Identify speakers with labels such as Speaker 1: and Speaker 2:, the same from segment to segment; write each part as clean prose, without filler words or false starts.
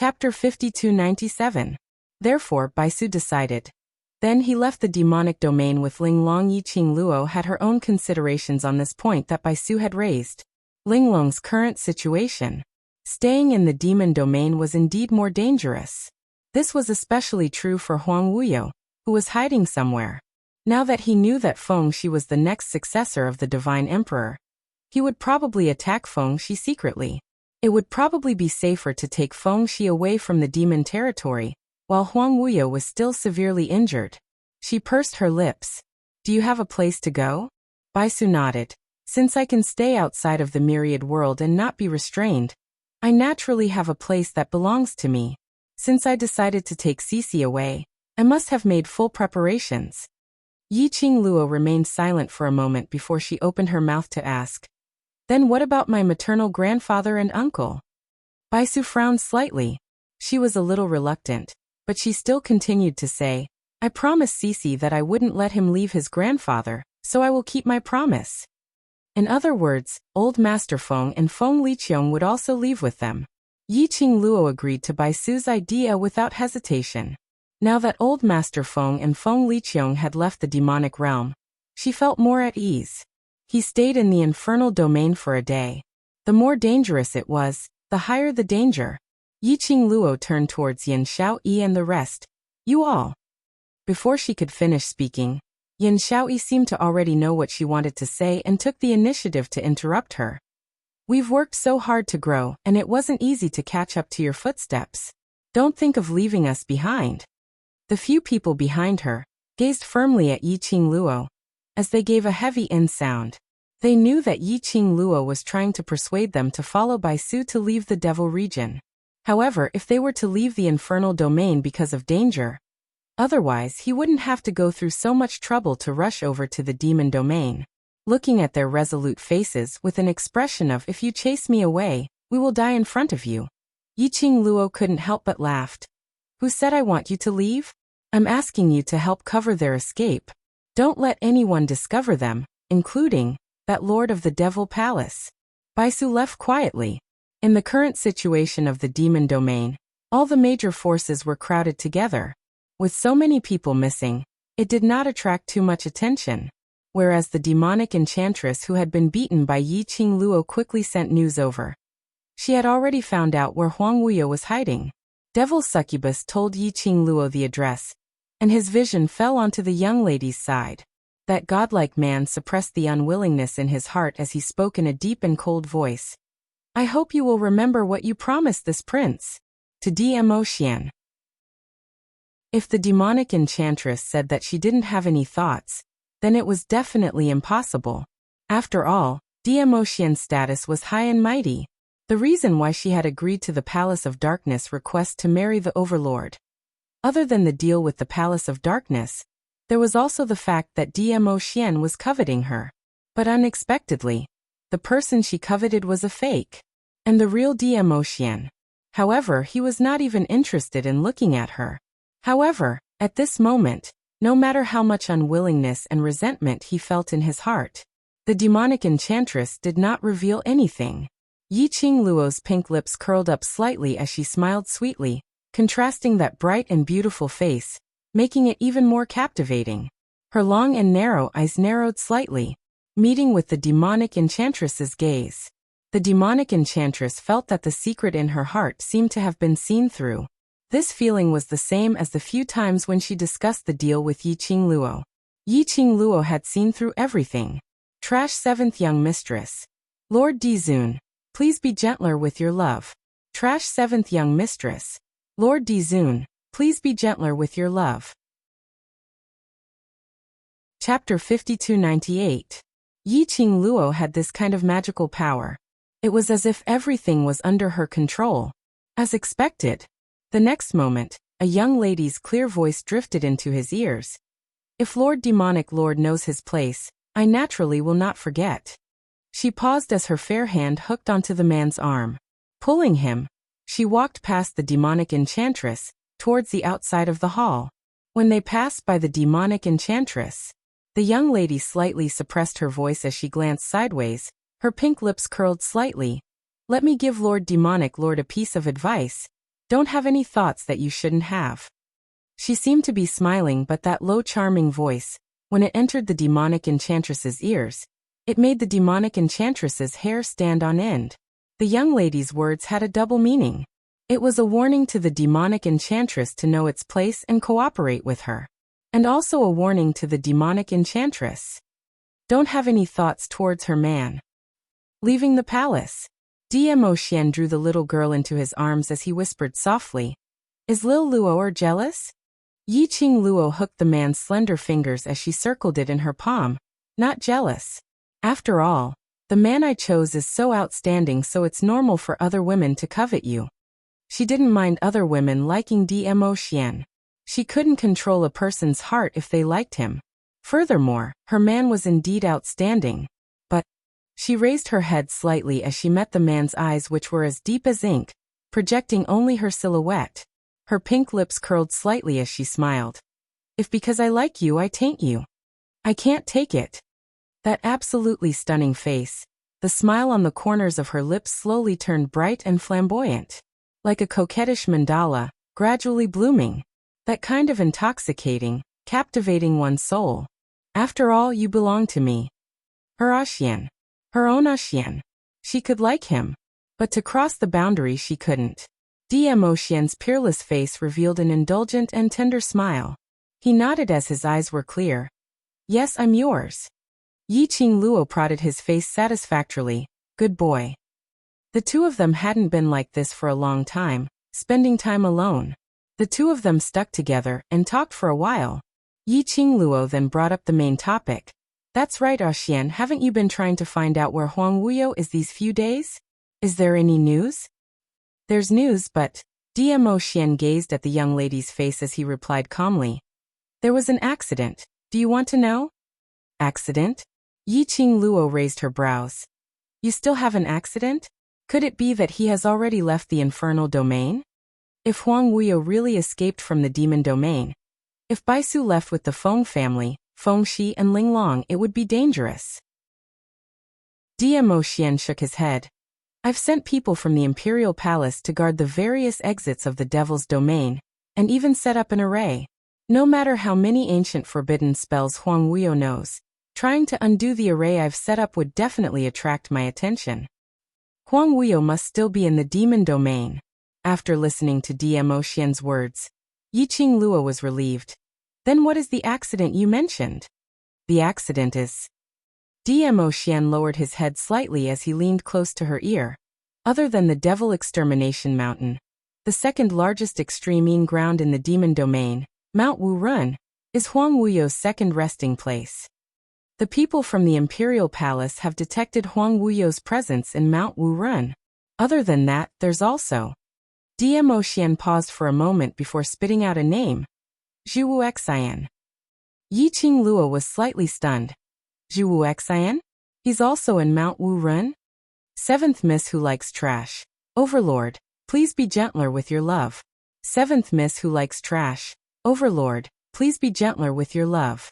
Speaker 1: Chapter 5297. Therefore, Baisu decided. Then he left the demonic domain with Linglong. Yiqing Luo had her own considerations on this point that Baisu had raised. Linglong's current situation. Staying in the demon domain was indeed more dangerous. This was especially true for Huang Wuyo, who was hiding somewhere. Now that he knew that Feng Shi was the next successor of the Divine Emperor, he would probably attack Feng Shi secretly. It would probably be safer to take Feng Shi away from the demon territory, while Huang Wuyo was still severely injured. She pursed her lips. Do you have a place to go? Baisu nodded. Since I can stay outside of the myriad world and not be restrained, I naturally have a place that belongs to me. Since I decided to take Cici away, I must have made full preparations. Yiqing Luo remained silent for a moment before she opened her mouth to ask. Then what about my maternal grandfather and uncle? Baisu frowned slightly. She was a little reluctant, but she still continued to say, I promised Cici that I wouldn't let him leave his grandfather, so I will keep my promise. In other words, old Master Feng and Feng Liqiong would also leave with them. Yiqing Luo agreed to Baisu's idea without hesitation. Now that old Master Feng and Feng Liqiong had left the demonic realm, she felt more at ease. He stayed in the infernal domain for a day. The more dangerous it was, the higher the danger. Yiqing Luo turned towards Yin Xiaoyi and the rest. You all. Before she could finish speaking, Yin Xiaoyi seemed to already know what she wanted to say and took the initiative to interrupt her. We've worked so hard to grow, and it wasn't easy to catch up to your footsteps. Don't think of leaving us behind. The few people behind her gazed firmly at Yiqing Luo. As they gave a heavy in sound, they knew that Yiqing Luo was trying to persuade them to follow Baisu to leave the devil region. However, if they were to leave the infernal domain because of danger, otherwise he wouldn't have to go through so much trouble to rush over to the demon domain. Looking at their resolute faces with an expression of if you chase me away, we will die in front of you, Yiqing Luo couldn't help but laughed. Who said I want you to leave? I'm asking you to help cover their escape. Don't let anyone discover them, including that Lord of the Devil Palace. Baisu left quietly. In the current situation of the demon domain, all the major forces were crowded together. With so many people missing, it did not attract too much attention. Whereas the demonic enchantress who had been beaten by Yiqing Luo quickly sent news over. She had already found out where Huang Wuyo was hiding. Devil Succubus told Yiqing Luo the address, and his vision fell onto the young lady's side. That godlike man suppressed the unwillingness in his heart as he spoke in a deep and cold voice. I hope you will remember what you promised this prince. To Dmo Xian. If the demonic enchantress said that she didn't have any thoughts, then it was definitely impossible. After all, Dmo Xian's status was high and mighty. The reason why she had agreed to the Palace of Darkness request to marry the Overlord. Other than the deal with the Palace of Darkness, there was also the fact that Dmo Xian was coveting her. But unexpectedly, the person she coveted was a fake. And the real Dmo Xian. However, he was not even interested in looking at her. However, at this moment, no matter how much unwillingness and resentment he felt in his heart, the demonic enchantress did not reveal anything. Yiqing Luo's pink lips curled up slightly as she smiled sweetly, contrasting that bright and beautiful face, making it even more captivating. Her long and narrow eyes narrowed slightly, meeting with the demonic enchantress's gaze. The demonic enchantress felt that the secret in her heart seemed to have been seen through. This feeling was the same as the few times when she discussed the deal with Yiqing Luo. Yiqing Luo had seen through everything. Trash 7th young mistress. Lord Dizun, please be gentler with your love. Trash 7th young mistress. Lord Dizun, please be gentler with your love. Chapter 5298. Yiqing Luo had this kind of magical power. It was as if everything was under her control. As expected. The next moment, a young lady's clear voice drifted into his ears. If Lord Demonic Lord knows his place, I naturally will not forget. She paused as her fair hand hooked onto the man's arm. Pulling him, she walked past the demonic enchantress, towards the outside of the hall. When they passed by the demonic enchantress, the young lady slightly suppressed her voice as she glanced sideways, her pink lips curled slightly. Let me give Lord Demonic Lord a piece of advice. Don't have any thoughts that you shouldn't have. She seemed to be smiling, but that low charming voice, when it entered the demonic enchantress's ears, it made the demonic enchantress's hair stand on end. The young lady's words had a double meaning. It was a warning to the demonic enchantress to know its place and cooperate with her. And also a warning to the demonic enchantress. Don't have any thoughts towards her man. Leaving the palace, Dmo Xian drew the little girl into his arms as he whispered softly, "Is Lil Luo jealous?" Yi Qing Luo hooked the man's slender fingers as she circled it in her palm. "Not jealous. After all, the man I chose is so outstanding, so it's normal for other women to covet you." She didn't mind other women liking Dmo Xian. She couldn't control a person's heart if they liked him. Furthermore, her man was indeed outstanding. But she raised her head slightly as she met the man's eyes, which were as deep as ink, projecting only her silhouette. Her pink lips curled slightly as she smiled. "If because I like you I taint you. I can't take it." That absolutely stunning face, the smile on the corners of her lips slowly turned bright and flamboyant, like a coquettish mandala, gradually blooming. That kind of intoxicating, captivating one's soul. "After all, you belong to me." Her Axian. Her own Axian. She could like him. But to cross the boundary she couldn't. Dmo Xian's peerless face revealed an indulgent and tender smile. He nodded as his eyes were clear. "Yes, I'm yours." Yi Qing Luo prodded his face satisfactorily. "Good boy." The two of them hadn't been like this for a long time, spending time alone. The two of them stuck together and talked for a while. Yi Qing Luo then brought up the main topic. "That's right, Axian, haven't you been trying to find out where Huang Wuyo is these few days? Is there any news?" "There's news, but..." Dmo Xian gazed at the young lady's face as he replied calmly. "There was an accident. Do you want to know?" "Accident?" Yi Qing Luo raised her brows. "You still have an accident? Could it be that he has already left the infernal domain? If Huang Wuyo really escaped from the demon domain, if Baisu left with the Feng family, Feng Shi and Ling Long, it would be dangerous." Dmo Xian shook his head. "I've sent people from the imperial palace to guard the various exits of the devil's domain, and even set up an array. No matter how many ancient forbidden spells Huang Wuyo knows, trying to undo the array I've set up would definitely attract my attention. Huang Wuyo must still be in the demon domain." After listening to Dmo Xian's words, Yi Qing Luo was relieved. "Then what is the accident you mentioned?" "The accident is..." Dmo Xian lowered his head slightly as he leaned close to her ear. "Other than the Devil Extermination Mountain, the second largest extreme ground in the demon domain, Mount Wu Run, is Huang Wuyo's second resting place. The people from the Imperial Palace have detected Huang Wuyo's presence in Mount Wu Run. Other than that, there's also..." Dmo Xian paused for a moment before spitting out a name. "Zhiwu Xian." Yi Qing Luo was slightly stunned. "Zhiwu Xian? He's also in Mount Wu Run?" "Seventh Miss Who Likes Trash. Overlord, please be gentler with your love." "Seventh Miss Who Likes Trash. Overlord, please be gentler with your love."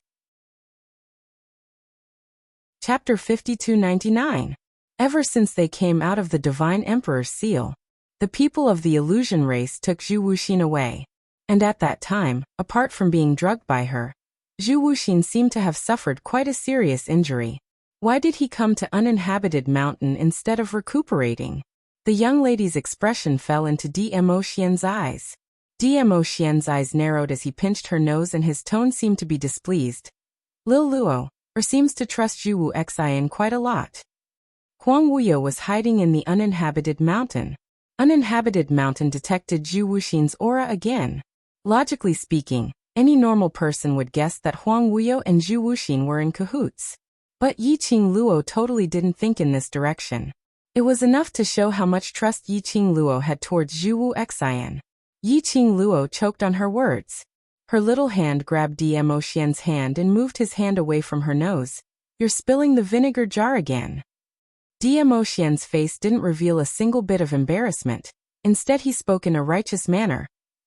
Speaker 1: Chapter 5299. Ever since they came out of the Divine Emperor's seal, the people of the illusion race took Zhu Wuxin away. And at that time, apart from being drugged by her, Zhu Wuxin seemed to have suffered quite a serious injury. Why did he come to uninhabited mountain instead of recuperating? The young lady's expression fell into Dmo Xian's eyes. Dmo Xian's eyes narrowed as he pinched her nose and his tone seemed to be displeased. "Lil Luo, or seems to trust Zhiwu Xian quite a lot." Huang Wuyo was hiding in the uninhabited mountain. Uninhabited mountain detected Zhu Wuxin's aura again. Logically speaking, any normal person would guess that Huang Wuyo and Zhu Wuxin were in cahoots. But Yi Qing Luo totally didn't think in this direction. It was enough to show how much trust Yi Qing Luo had towards Zhiwu Xian. Yi Qing Luo choked on her words. Her little hand grabbed Dmo Xian's hand and moved his hand away from her nose. "You're spilling the vinegar jar again." Dmo Xian's face didn't reveal a single bit of embarrassment. Instead he spoke in a righteous manner.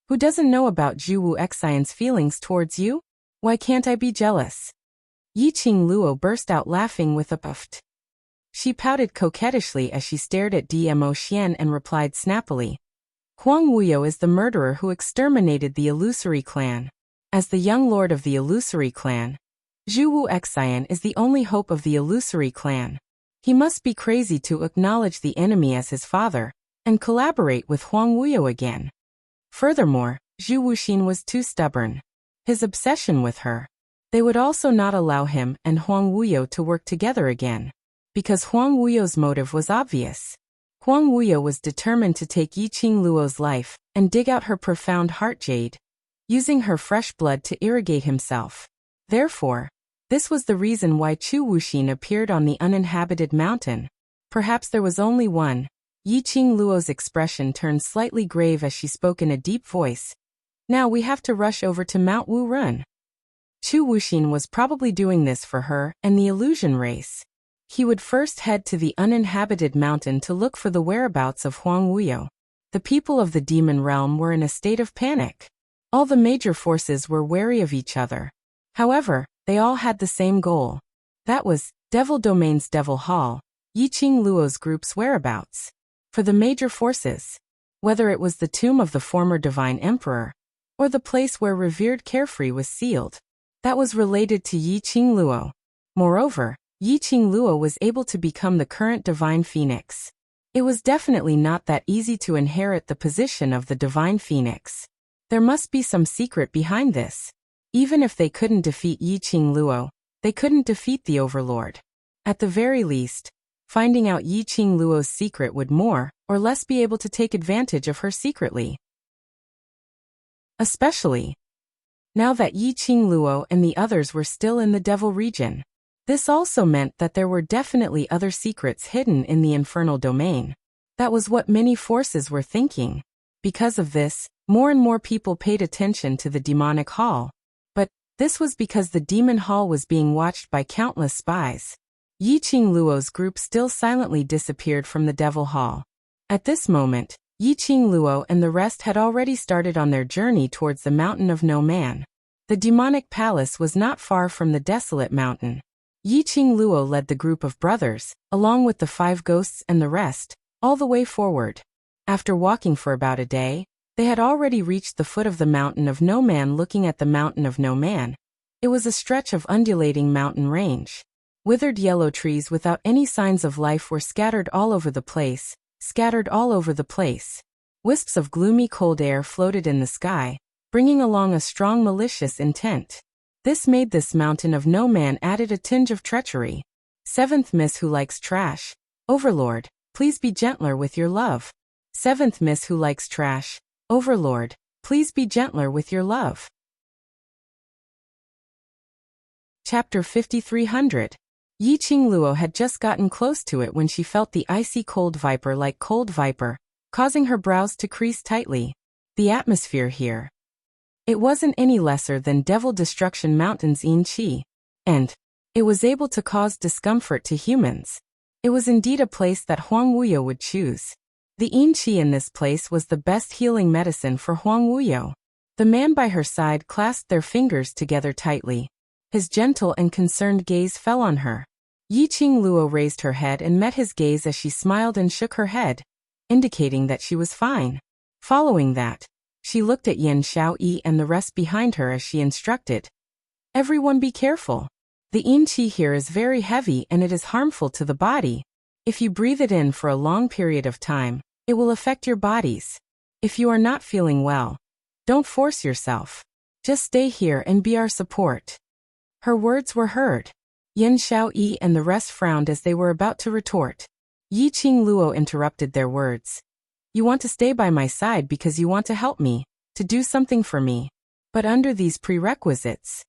Speaker 1: "Who doesn't know about Zhiwu Xian's feelings towards you? Why can't I be jealous?" Yi Qing Luo burst out laughing with a puffed. She pouted coquettishly as she stared at Dmo Xian and replied snappily. Huang Wuyo is the murderer who exterminated the Illusory clan. As the young lord of the Illusory clan, Zhu Wu Xian is the only hope of the Illusory clan. He must be crazy to acknowledge the enemy as his father, and collaborate with Huang Wuyo again. Furthermore, Zhu Wuxin was too stubborn. His obsession with her. They would also not allow him and Huang Wuyo to work together again. Because Huang Wuyo's motive was obvious. Huang Wuyo was determined to take Yiqing Luo's life and dig out her profound heart jade, using her fresh blood to irrigate himself. Therefore, this was the reason why Chu Wuxin appeared on the uninhabited mountain. Perhaps there was only one. Yiqing Luo's expression turned slightly grave as she spoke in a deep voice. Now we have to rush over to Mount Wu Run. Chu Wuxin was probably doing this for her and the illusion race. He would first head to the uninhabited mountain to look for the whereabouts of Huang Wuyo. The people of the demon realm were in a state of panic. All the major forces were wary of each other. However, they all had the same goal. That was, Devil Domain's Devil Hall, Yiqing Luo's group's whereabouts. For the major forces, whether it was the tomb of the former divine emperor, or the place where revered Carefree was sealed, that was related to Yiqing Luo. Moreover, Yiqing Luo was able to become the current divine phoenix. It was definitely not that easy to inherit the position of the divine phoenix. There must be some secret behind this. Even if they couldn't defeat Yiqing Luo, they couldn't defeat the Overlord. At the very least, finding out Yiqing Luo's secret would more or less be able to take advantage of her secretly. Especially now that Yiqing Luo and the others were still in the Devil region. This also meant that there were definitely other secrets hidden in the infernal domain. That was what many forces were thinking. Because of this, more and more people paid attention to the demonic hall. But this was because the demon hall was being watched by countless spies. Yiqing Luo's group still silently disappeared from the Devil Hall. At this moment, Yiqing Luo and the rest had already started on their journey towards the Mountain of No Man. The demonic palace was not far from the desolate mountain. Yiqing Luo led the group of brothers, along with the 5 ghosts and the rest, all the way forward. After walking for about a day, they had already reached the foot of the Mountain of No Man. Looking at the Mountain of No Man, it was a stretch of undulating mountain range. Withered yellow trees without any signs of life were scattered all over the place. Wisps of gloomy cold air floated in the sky, bringing along a strong malicious intent. This made this Mountain of No Man added a tinge of treachery. 7th Miss Who Likes Trash. Overlord, please be gentler with your love. 7th Miss Who Likes Trash. Overlord, please be gentler with your love. Chapter 5300. Yiqing Luo had just gotten close to it when she felt the icy cold viper like cold viper, causing her brows to crease tightly. The atmosphere here. It wasn't any lesser than Devil Destruction Mountain's Yin Qi. And it was able to cause discomfort to humans. It was indeed a place that Huang Wuyo would choose. The Yin Qi in this place was the best healing medicine for Huang Wuyo. The man by her side clasped their fingers together tightly. His gentle and concerned gaze fell on her. Yiqing Luo raised her head and met his gaze as she smiled and shook her head, indicating that she was fine. Following that, she looked at Yan Xiaoyi and the rest behind her as she instructed. Everyone be careful. The Yin Qi here is very heavy and it is harmful to the body. If you breathe it in for a long period of time, it will affect your bodies. If you are not feeling well, don't force yourself. Just stay here and be our support. Her words were heard. Yan Xiaoyi and the rest frowned as they were about to retort. Yiqing Luo interrupted their words. You want to stay by my side because you want to help me, to do something for me. But under these prerequisites,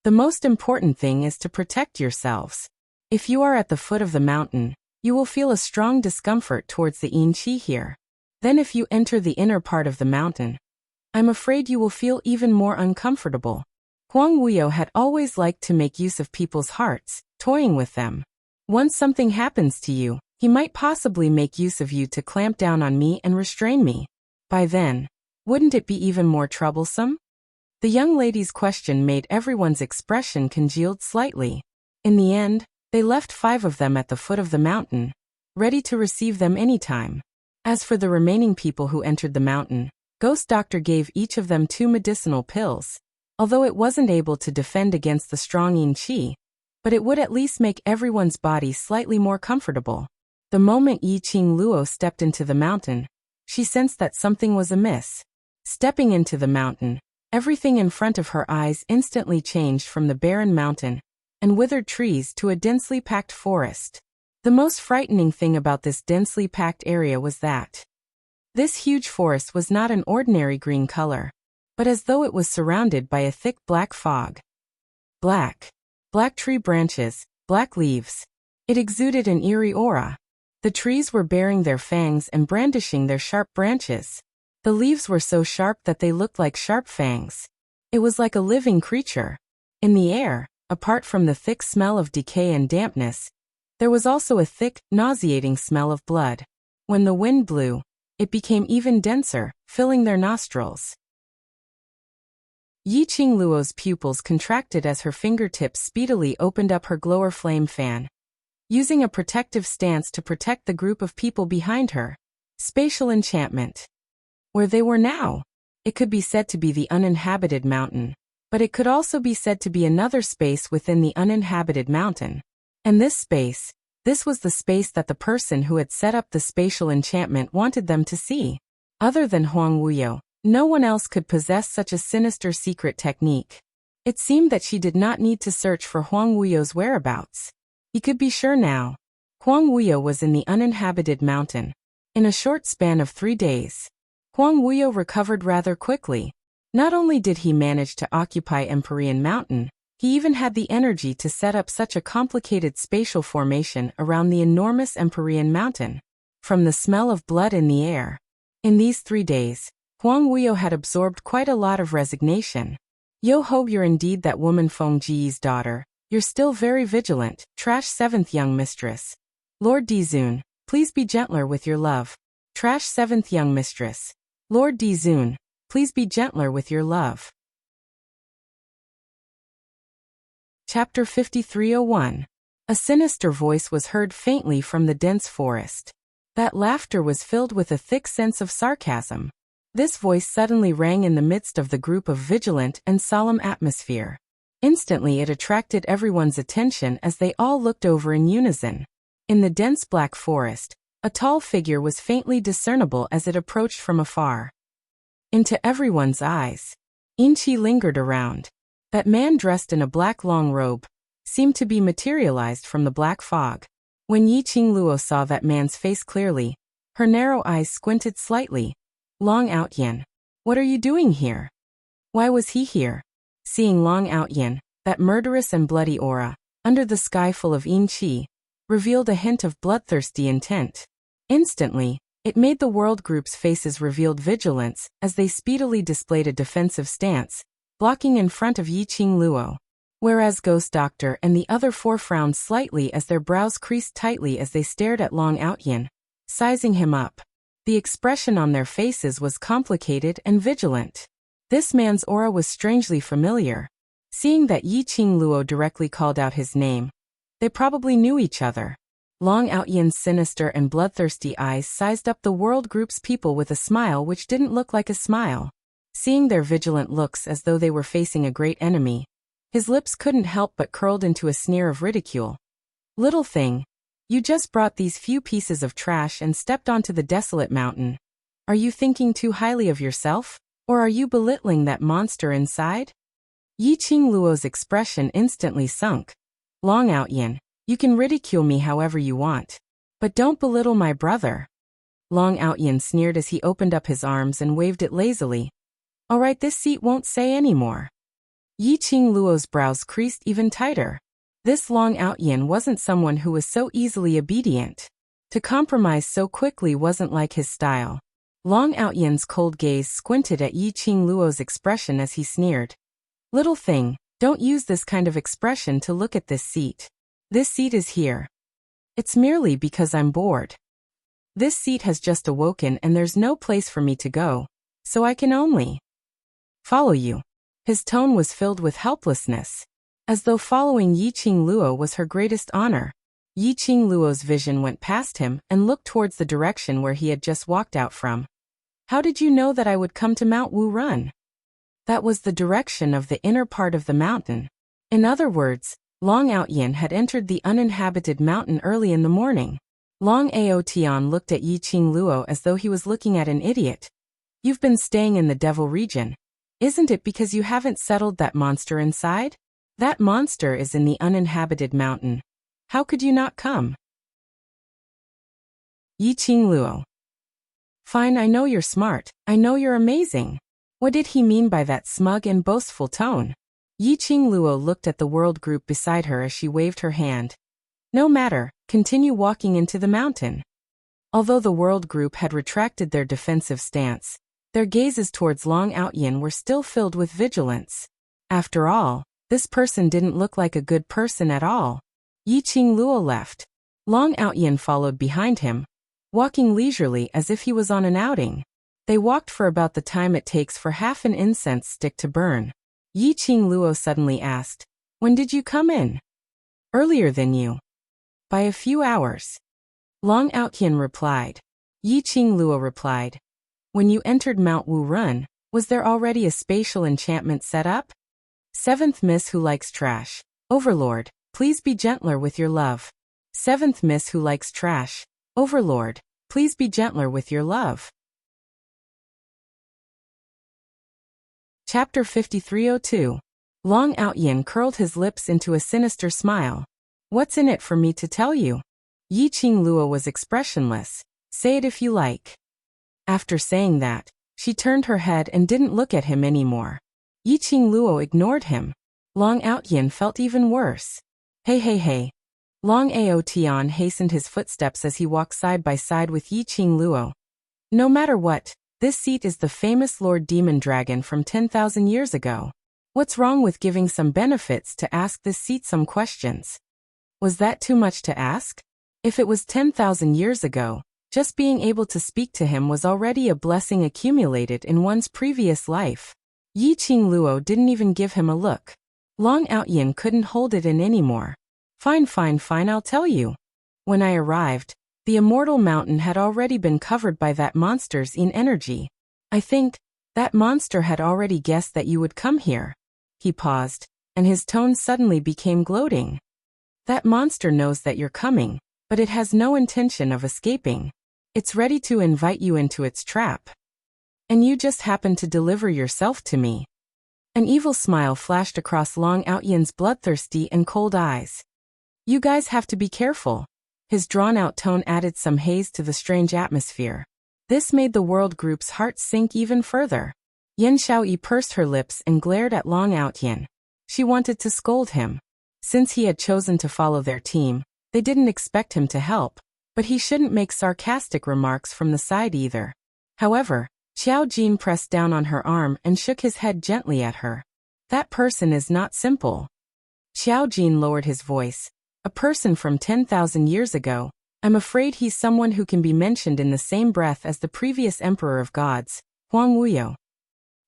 Speaker 1: the most important thing is to protect yourselves. If you are at the foot of the mountain, you will feel a strong discomfort towards the Yin Qi here. Then if you enter the inner part of the mountain, I'm afraid you will feel even more uncomfortable. Huang Wuyo had always liked to make use of people's hearts, toying with them. Once something happens to you, he might possibly make use of you to clamp down on me and restrain me. By then, wouldn't it be even more troublesome? The young lady's question made everyone's expression congealed slightly. In the end, they left 5 of them at the foot of the mountain, ready to receive them anytime. As for the remaining people who entered the mountain, Ghost Doctor gave each of them 2 medicinal pills. Although it wasn't able to defend against the strong yin qi, but it would at least make everyone's body slightly more comfortable. The moment Yi Qing Luo stepped into the mountain, she sensed that something was amiss. Stepping into the mountain, everything in front of her eyes instantly changed from the barren mountain and withered trees to a densely packed forest. The most frightening thing about this densely packed area was that this huge forest was not an ordinary green color, but as though it was surrounded by a thick black fog. Black tree branches, black leaves. It exuded an eerie aura. The trees were baring their fangs and brandishing their sharp branches. The leaves were so sharp that they looked like sharp fangs. It was like a living creature. In the air, apart from the thick smell of decay and dampness, there was also a thick, nauseating smell of blood. When the wind blew, it became even denser, filling their nostrils. Yi Qing Luo's pupils contracted as her fingertips speedily opened up her glower flame fan. Using a protective stance to protect the group of people behind her. Spatial enchantment. Where they were now, it could be said to be the uninhabited mountain, but it could also be said to be another space within the uninhabited mountain. And this was the space that the person who had set up the spatial enchantment wanted them to see. Other than Huang Wuyo, no one else could possess such a sinister secret technique. It seemed that she did not need to search for Huang Wuyo's whereabouts. He could be sure now. Huang Wuyo was in the uninhabited mountain. In a short span of 3 days, Huang Wuyo recovered rather quickly. Not only did he manage to occupy Empyrean Mountain, he even had the energy to set up such a complicated spatial formation around the enormous Empyrean Mountain. From the smell of blood in the air. In these 3 days, Huang Wuyo had absorbed quite a lot of resignation. Yo ho, you're indeed that woman Feng Ji's daughter. You're still very vigilant, trash 7th young mistress. Lord Dizun, please be gentler with your love. Trash 7th young mistress. Lord Dizun, please be gentler with your love. Chapter 5301. A sinister voice was heard faintly from the dense forest. That laughter was filled with a thick sense of sarcasm. This voice suddenly rang in the midst of the group of vigilant and solemn atmosphere. Instantly it attracted everyone's attention as they all looked over in unison. In the dense black forest, a tall figure was faintly discernible as it approached from afar. Into everyone's eyes, Inchi lingered around. That man dressed in a black long robe seemed to be materialized from the black fog. When Yi Qing Luo saw that man's face clearly, her narrow eyes squinted slightly. Long Outyin, what are you doing here? Why was he here? Seeing Long Outyin, that murderous and bloody aura, under the sky full of yin qi, revealed a hint of bloodthirsty intent. Instantly, it made the world group's faces revealed vigilance as they speedily displayed a defensive stance, blocking in front of Yi Qing Luo. Whereas Ghost Doctor and the other 4 frowned slightly as their brows creased tightly as they stared at Long Outyin, sizing him up. The expression on their faces was complicated and vigilant. This man's aura was strangely familiar. Seeing that Yi Qing Luo directly called out his name, they probably knew each other. Long Outyin's sinister and bloodthirsty eyes sized up the world group's people with a smile which didn't look like a smile. Seeing their vigilant looks as though they were facing a great enemy, his lips couldn't help but curled into a sneer of ridicule. Little thing, you just brought these few pieces of trash and stepped onto the desolate mountain. Are you thinking too highly of yourself? Or are you belittling that monster inside? Yi Qing Luo's expression instantly sunk. Long Outyin, you can ridicule me however you want. But don't belittle my brother. Long Outyin sneered as he opened up his arms and waved it lazily. Alright, this seat won't say any more. Yi Qing Luo's brows creased even tighter. This Long Outyin wasn't someone who was so easily obedient. To compromise so quickly wasn't like his style. Long Outyin's cold gaze squinted at Yi Qing Luo's expression as he sneered. Little thing, don't use this kind of expression to look at this seat. This seat is here. It's merely because I'm bored. This seat has just awoken and there's no place for me to go, so I can only follow you. His tone was filled with helplessness, as though following Yi Qing Luo was her greatest honor. Yi Qingluo's vision went past him and looked towards the direction where he had just walked out from. How did you know that I would come to Mount Wu Run? That was the direction of the inner part of the mountain. In other words, Long Outyin had entered the uninhabited mountain early in the morning. Long Aotian looked at Yi Qingluo as though he was looking at an idiot. You've been staying in the devil region. Isn't it because you haven't settled that monster inside? That monster is in the uninhabited mountain. How could you not come? Yi Qingluo. Fine, I know you're smart. I know you're amazing. What did he mean by that smug and boastful tone? Yi Qingluo looked at the world group beside her as she waved her hand. No matter, continue walking into the mountain. Although the world group had retracted their defensive stance, their gazes towards Long Outyin were still filled with vigilance. After all, this person didn't look like a good person at all. Yi Qingluo left. Long Outyin followed behind him, walking leisurely as if he was on an outing. They walked for about the time it takes for half an incense stick to burn. Yi Qingluo suddenly asked, "When did you come in?" "Earlier than you." "By a few hours." Long Outyin replied. Yi Qingluo replied, "When you entered Mount Wu Run, was there already a spatial enchantment set up?" Seventh Miss Who Likes Trash. Overlord, please be gentler with your love. Seventh Miss Who Likes Trash. Overlord, please be gentler with your love. Chapter 5302. Long Outyin curled his lips into a sinister smile. What's in it for me to tell you? Yi Qingluo was expressionless. Say it if you like. After saying that, she turned her head and didn't look at him anymore. Yi Qingluo ignored him. Long Outyin felt even worse. Hey. Long Aotian hastened his footsteps as he walked side by side with Yi Qingluo. No matter what, this seat is the famous Lord Demon Dragon from 10,000 years ago. What's wrong with giving some benefits to ask this seat some questions? Was that too much to ask? If it was 10,000 years ago, just being able to speak to him was already a blessing accumulated in one's previous life. Yi Qingluo didn't even give him a look. Long Outyin couldn't hold it in anymore. Fine, I'll tell you. When I arrived, the immortal mountain had already been covered by that monster's energy. I think that monster had already guessed that you would come here. He paused, and his tone suddenly became gloating. That monster knows that you're coming, but it has no intention of escaping. It's ready to invite you into its trap. And you just happened to deliver yourself to me. An evil smile flashed across Long Outyin's bloodthirsty and cold eyes. You guys have to be careful. His drawn-out tone added some haze to the strange atmosphere. This made the world group's heart sink even further. Yen Xiaoyi pursed her lips and glared at Long Outyin. She wanted to scold him. Since he had chosen to follow their team, they didn't expect him to help, but he shouldn't make sarcastic remarks from the side either. However, Xiao Jin pressed down on her arm and shook his head gently at her. That person is not simple. Xiao Jin lowered his voice. A person from 10,000 years ago. I'm afraid he's someone who can be mentioned in the same breath as the previous Emperor of Gods, Huang Wuyo.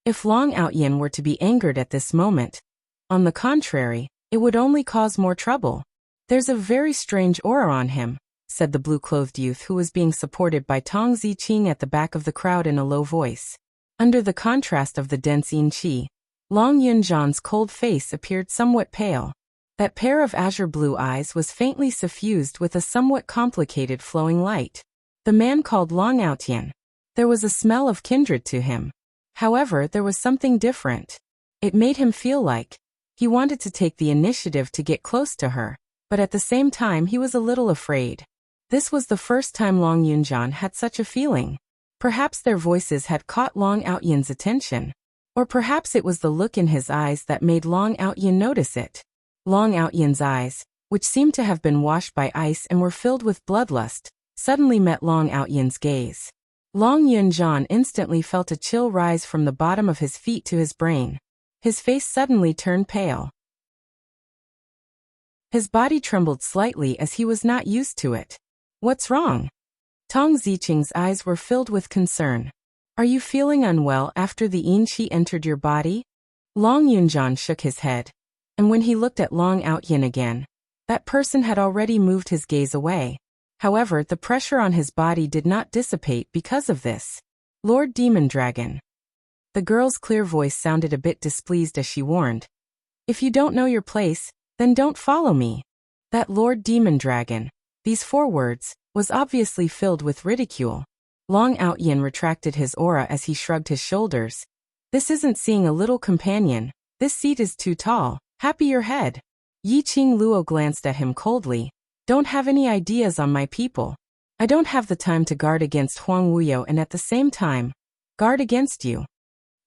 Speaker 1: If Long Outyin were to be angered at this moment, on the contrary, it would only cause more trouble. There's a very strange aura on him, said the blue-clothed youth who was being supported by Tong Ziqing at the back of the crowd in a low voice. Under the contrast of the dense yin qi, Long Yunzhan's cold face appeared somewhat pale. That pair of azure-blue eyes was faintly suffused with a somewhat complicated flowing light. The man called Long Outyin. There was a smell of kindred to him. However, there was something different. It made him feel like he wanted to take the initiative to get close to her, but at the same time he was a little afraid. This was the first time Long Yunzhan had such a feeling. Perhaps their voices had caught Long Outyin's attention. Or perhaps it was the look in his eyes that made Long Outyin notice it. Long Outyin's eyes, which seemed to have been washed by ice and were filled with bloodlust, suddenly met Long Outyin's gaze. Long Yunzhan instantly felt a chill rise from the bottom of his feet to his brain. His face suddenly turned pale. His body trembled slightly as he was not used to it. What's wrong? Tong Ziqing's eyes were filled with concern. Are you feeling unwell after the yin qi entered your body? Long Yunzhan shook his head. And when he looked at Long Outyin again, That person had already moved his gaze away. However, the pressure on his body did not dissipate because of this. Lord Demon Dragon. The girl's clear voice sounded a bit displeased as she warned. If you don't know your place, then don't follow me. That Lord Demon Dragon, these 4 words, was obviously filled with ridicule. Long Outyin retracted his aura as he shrugged his shoulders. This isn't seeing a little companion. This seat is too tall. Happy your head. Yi Qing Luo glanced at him coldly. Don't have any ideas on my people. I don't have the time to guard against Huang Wuyo and at the same time, guard against you.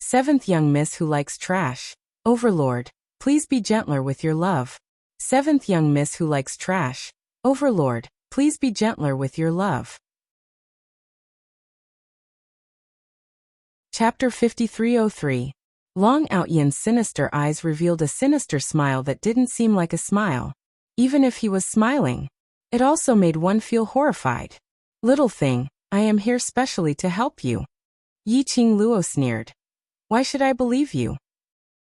Speaker 1: 7th young miss who likes trash. Overlord, please be gentler with your love. 7th young miss who likes trash. Overlord, please be gentler with your love. Chapter 5303. Long Outyin's sinister eyes revealed a sinister smile that didn't seem like a smile. Even if he was smiling, it also made one feel horrified. Little thing, I am here specially to help you. Yi Qing Luo sneered. Why should I believe you?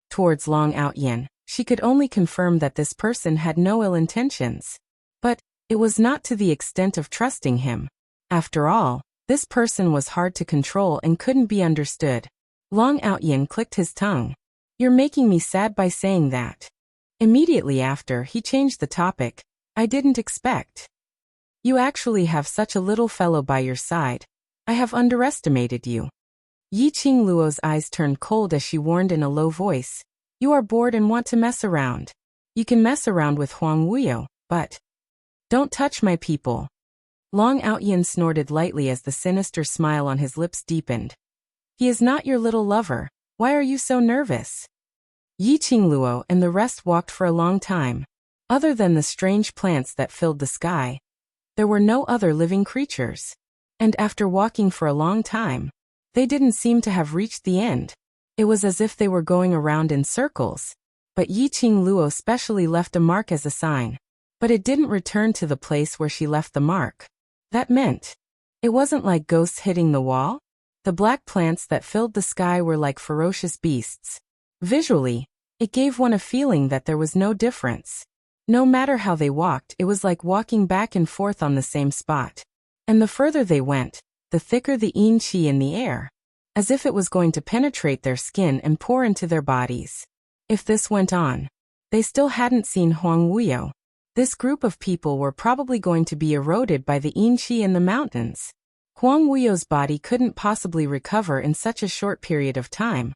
Speaker 1: Towards Long Outyin, she could only confirm that this person had no ill intentions. But it was not to the extent of trusting him. After all, this person was hard to control and couldn't be understood. Long Outyin clicked his tongue. You're making me sad by saying that. Immediately after, he changed the topic. I didn't expect. You actually have such a little fellow by your side. I have underestimated you. Yi Qing Luo's eyes turned cold as she warned in a low voice. You are bored and want to mess around. You can mess around with Huang Wuyo, but don't touch my people. Long Outyin snorted lightly as the sinister smile on his lips deepened. He is not your little lover. Why are you so nervous? Yi Qing Luo and the rest walked for a long time. Other than the strange plants that filled the sky, there were no other living creatures. And after walking for a long time, they didn't seem to have reached the end. It was as if they were going around in circles. But Yi Qing Luo specially left a mark as a sign. But it didn't return to the place where she left the mark. That meant it wasn't like ghosts hitting the wall. The black plants that filled the sky were like ferocious beasts. Visually, it gave one a feeling that there was no difference. No matter how they walked, it was like walking back and forth on the same spot. And the further they went, the thicker the yin qi in the air, as if it was going to penetrate their skin and pour into their bodies. If this went on, they still hadn't seen Huang Wuyo. This group of people were probably going to be eroded by the yin qi in the mountains. Huang Wuyo's body couldn't possibly recover in such a short period of time.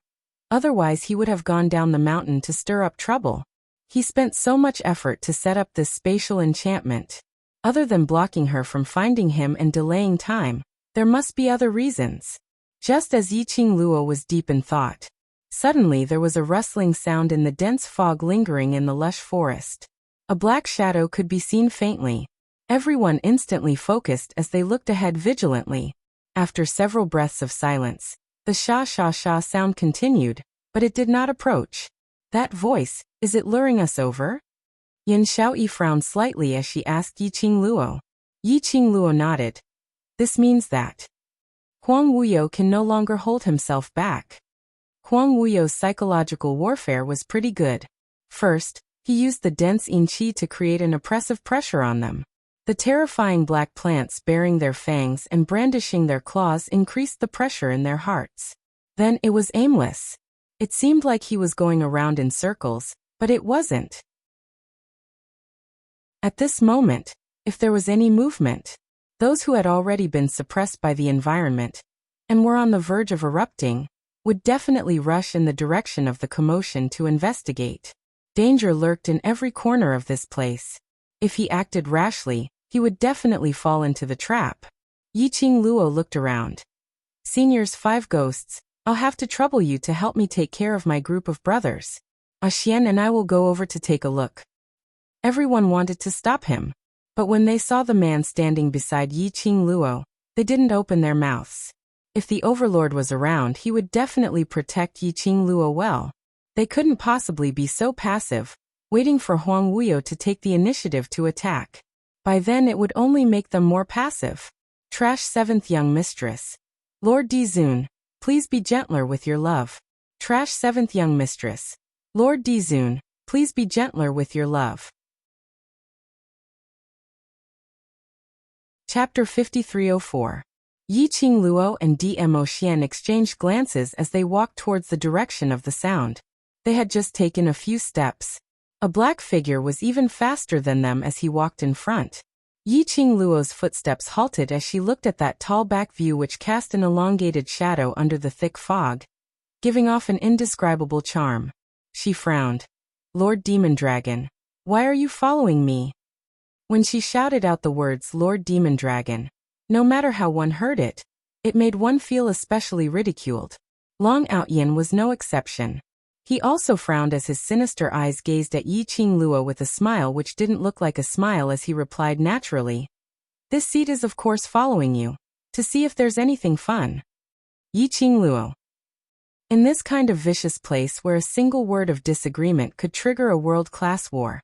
Speaker 1: Otherwise he would have gone down the mountain to stir up trouble. He spent so much effort to set up this spatial enchantment. Other than blocking her from finding him and delaying time, there must be other reasons. Just as Yi Qing Luo was deep in thought, suddenly there was a rustling sound in the dense fog lingering in the lush forest. A black shadow could be seen faintly. Everyone instantly focused as they looked ahead vigilantly. After several breaths of silence, the sha-sha-sha sound continued, but it did not approach. That voice, is it luring us over? Yin Xiaoyi frowned slightly as she asked Yi Qing Luo. Yi Qing Luo nodded. This means that Huang Wuyo can no longer hold himself back. Huang Wuyo's psychological warfare was pretty good. First, he used the dense yin qi to create an oppressive pressure on them. The terrifying black plants bearing their fangs and brandishing their claws increased the pressure in their hearts. Then it was aimless. It seemed like he was going around in circles, but it wasn't. At this moment, if there was any movement, those who had already been suppressed by the environment and were on the verge of erupting would definitely rush in the direction of the commotion to investigate. Danger lurked in every corner of this place. If he acted rashly, he would definitely fall into the trap. Yi Qing Luo looked around. Seniors 5 ghosts, I'll have to trouble you to help me take care of my group of brothers. Xian and I will go over to take a look. Everyone wanted to stop him, but when they saw the man standing beside Yi Qing Luo, they didn't open their mouths. If the overlord was around, he would definitely protect Yi Qing Luo well. They couldn't possibly be so passive, waiting for Huang Wuyo to take the initiative to attack. By then it would only make them more passive. Trash 7th young mistress. Lord Dizun, please be gentler with your love. Trash 7th young mistress. Lord Dizun, please be gentler with your love. Chapter 5304. Yiqing Luo and Dmo Xian exchanged glances as they walked towards the direction of the sound. They had just taken a few steps. A black figure was even faster than them as he walked in front. Yiqing Luo's footsteps halted as she looked at that tall back view which cast an elongated shadow under the thick fog, giving off an indescribable charm. She frowned. Lord Demon Dragon, why are you following me? When she shouted out the words Lord Demon Dragon, no matter how one heard it, it made one feel especially ridiculed. Long Outyin was no exception. He also frowned as his sinister eyes gazed at Yiqing Luo with a smile which didn't look like a smile as he replied naturally. This seat is of course following you, to see if there's anything fun. Yiqing Luo. In this kind of vicious place where a single word of disagreement could trigger a world-class war,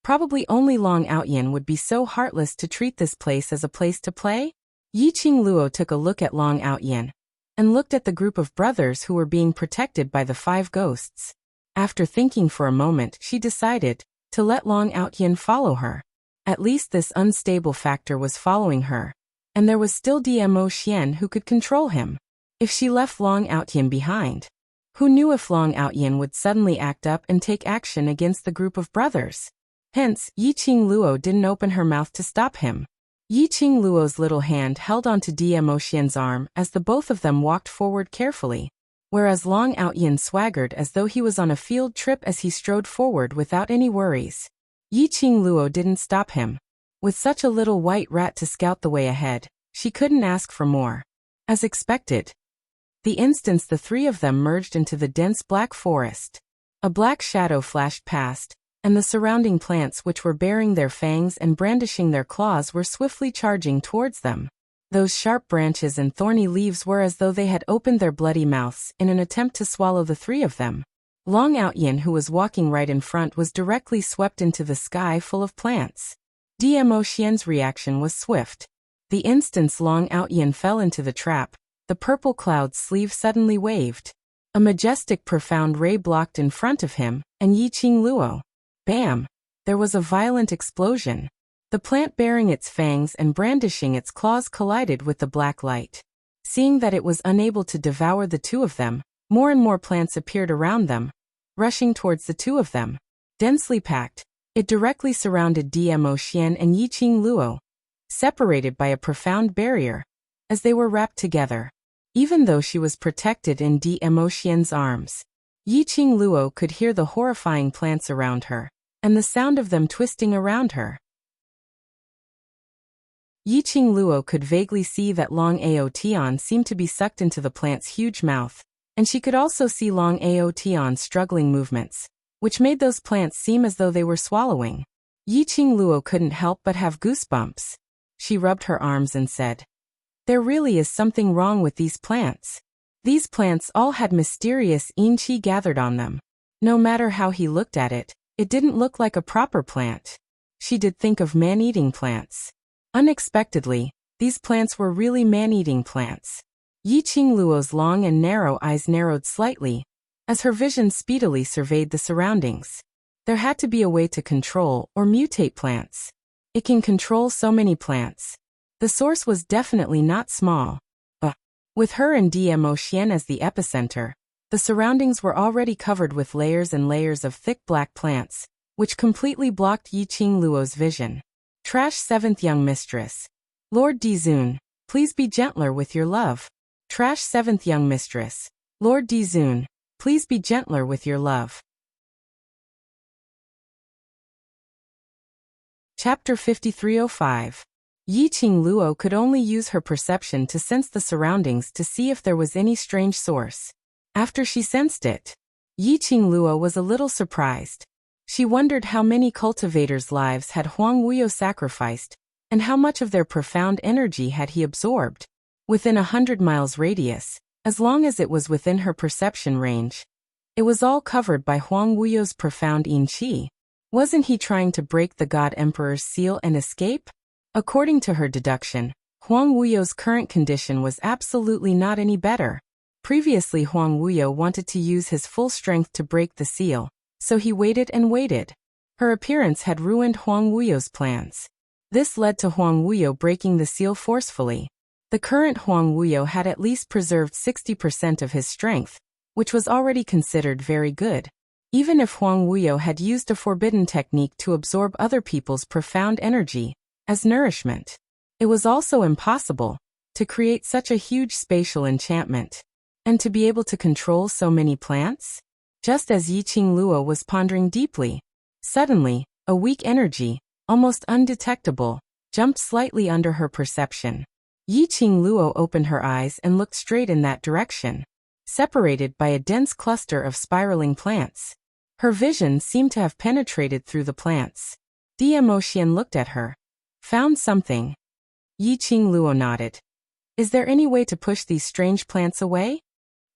Speaker 1: probably only Long Outyin would be so heartless to treat this place as a place to play? Yiqing Luo took a look at Long Outyin, and looked at the group of brothers who were being protected by the 5 ghosts. After thinking for a moment, she decided to let Long Outyin follow her. At least this unstable factor was following her, and there was still Dmo Xian who could control him. If she left Long Outyin behind, who knew if Long Outyin would suddenly act up and take action against the group of brothers? Hence, Yiqing Luo didn't open her mouth to stop him. Yiqing Luo's little hand held onto Dmo Xian's arm as the both of them walked forward carefully, whereas Long Outyin swaggered as though he was on a field trip as he strode forward without any worries. Yiqing Luo didn't stop him. With such a little white rat to scout the way ahead, she couldn't ask for more. As expected, the instant the 3 of them merged into the dense black forest, a black shadow flashed past, and the surrounding plants which were baring their fangs and brandishing their claws were swiftly charging towards them. Those sharp branches and thorny leaves were as though they had opened their bloody mouths in an attempt to swallow the 3 of them. Long Outyin, who was walking right in front, was directly swept into the sky full of plants. Dmo Xian's reaction was swift. The instant Long Outyin fell into the trap, the purple cloud's sleeve suddenly waved. A majestic profound ray blocked in front of him, and Yiqing Luo. Bam! There was a violent explosion. The plant bearing its fangs and brandishing its claws collided with the black light. Seeing that it was unable to devour the 2 of them, more and more plants appeared around them, rushing towards the 2 of them. Densely packed, it directly surrounded Dmo Xian and Yiqing Luo, separated by a profound barrier, as they were wrapped together. Even though she was protected in Dmo Xian's arms, Yiqing Luo could hear the horrifying plants around her, and the sound of them twisting around her. Yiqing Luo could vaguely see that Long Ao Tian seemed to be sucked into the plant's huge mouth, and she could also see Long Ao Tian's struggling movements, which made those plants seem as though they were swallowing. Yiqing Luo couldn't help but have goosebumps. She rubbed her arms and said, "There really is something wrong with these plants." These plants all had mysterious yin qi gathered on them. No matter how he looked at it, it didn't look like a proper plant. She did think of man-eating plants. Unexpectedly, these plants were really man-eating plants. Yiqing Luo's long and narrow eyes narrowed slightly, as her vision speedily surveyed the surroundings. There had to be a way to control or mutate plants. It can control so many plants. The source was definitely not small. With her and Dmo Xian as the epicenter, the surroundings were already covered with layers and layers of thick black plants, which completely blocked Yiqing Luo's vision. Trash 7th Young Mistress. Lord Dizun, please be gentler with your love. Trash 7th Young Mistress. Lord Dizun, please be gentler with your love. Chapter 5305. Yiqing Luo could only use her perception to sense the surroundings to see if there was any strange source. After she sensed it, Yiqing Luo was a little surprised. She wondered how many cultivators' lives had Huang Wuyo sacrificed, and how much of their profound energy had he absorbed. Within 100 miles radius, as long as it was within her perception range, it was all covered by Huang Wuyo's profound yin qi. Wasn't he trying to break the God Emperor's seal and escape? According to her deduction, Huang Wuyo's current condition was absolutely not any better. Previously, Huang Wuyo wanted to use his full strength to break the seal, so he waited and waited. Her appearance had ruined Huang Wuyo's plans. This led to Huang Wuyo breaking the seal forcefully. The current Huang Wuyo had at least preserved 60% of his strength, which was already considered very good. Even if Huang Wuyo had used a forbidden technique to absorb other people's profound energy as nourishment, it was also impossible to create such a huge spatial enchantment, and to be able to control so many plants? Just as Yiqing Luo was pondering deeply, suddenly, a weak energy, almost undetectable, jumped slightly under her perception. Yiqing Luo opened her eyes and looked straight in that direction, separated by a dense cluster of spiraling plants. Her vision seemed to have penetrated through the plants. Dmo Xian looked at her. Found something. Yiqing Luo nodded. Is there any way to push these strange plants away?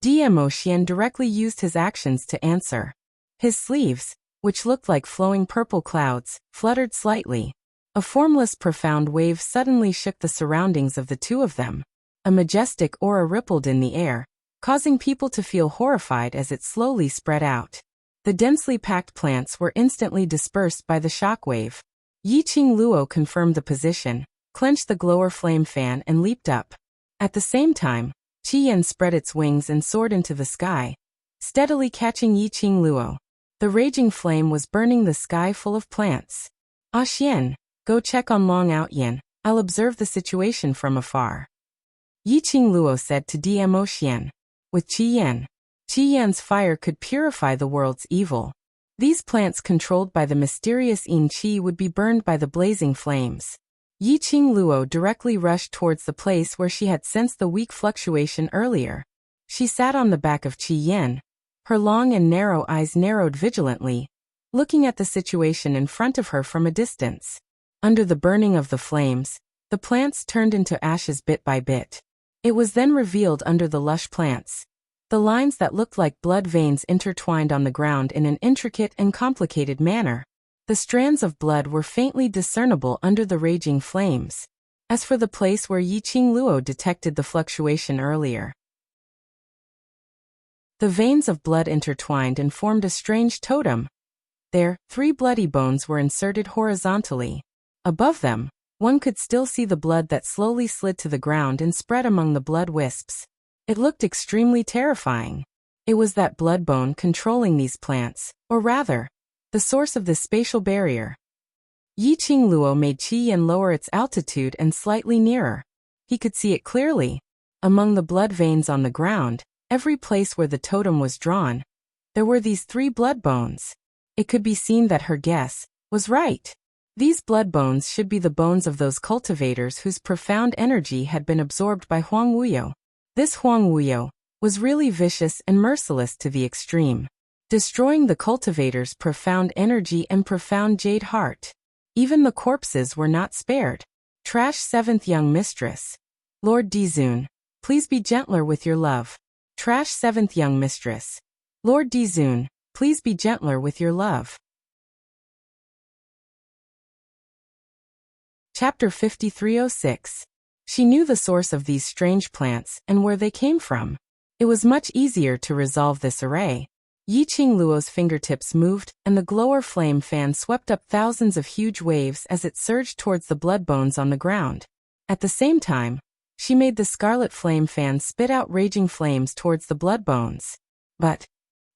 Speaker 1: Dmo Xian directly used his actions to answer. His sleeves, which looked like flowing purple clouds, fluttered slightly. A formless profound wave suddenly shook the surroundings of the two of them. A majestic aura rippled in the air, causing people to feel horrified as it slowly spread out. The densely packed plants were instantly dispersed by the shockwave. Yiqing Luo confirmed the position, clenched the glower flame fan and leaped up. At the same time, Qiyan spread its wings and soared into the sky, steadily catching Yiqing Luo. The raging flame was burning the sky full of plants. Ah Xian, go check on Long Outyan, I'll observe the situation from afar. Yiqing Luo said to Dmo Xian. With Qiyan's fire could purify the world's evil. These plants controlled by the mysterious Yin Qi would be burned by the blazing flames. Yiqing Luo directly rushed towards the place where she had sensed the weak fluctuation earlier. She sat on the back of Qiyan, her long and narrow eyes narrowed vigilantly, looking at the situation in front of her from a distance. Under the burning of the flames, the plants turned into ashes bit by bit. It was then revealed under the lush plants. The lines that looked like blood veins intertwined on the ground in an intricate and complicated manner. The strands of blood were faintly discernible under the raging flames. As for the place where Yiqing Luo detected the fluctuation earlier, the veins of blood intertwined and formed a strange totem. There, 3 bloody bones were inserted horizontally. Above them, one could still see the blood that slowly slid to the ground and spread among the blood wisps. It looked extremely terrifying. It was that blood bone controlling these plants, or rather, the source of this spatial barrier. Yiqing Luo made Qiyan lower its altitude and slightly nearer. He could see it clearly. Among the blood veins on the ground, every place where the totem was drawn, there were these 3 blood bones. It could be seen that her guess was right. These blood bones should be the bones of those cultivators whose profound energy had been absorbed by Huang Wuyo. This Huang Wuyo was really vicious and merciless to the extreme, destroying the cultivators' profound energy and profound jade heart. Even the corpses were not spared. Trash 7th young mistress. Lord Dizun, please be gentler with your love. Trash 7th young mistress. Lord Dizun, please be gentler with your love. Chapter 5306. She knew the source of these strange plants and where they came from. It was much easier to resolve this array. Yiqing Luo's fingertips moved, and the glower flame fan swept up thousands of huge waves as it surged towards the blood bones on the ground. At the same time, she made the scarlet flame fan spit out raging flames towards the blood bones. But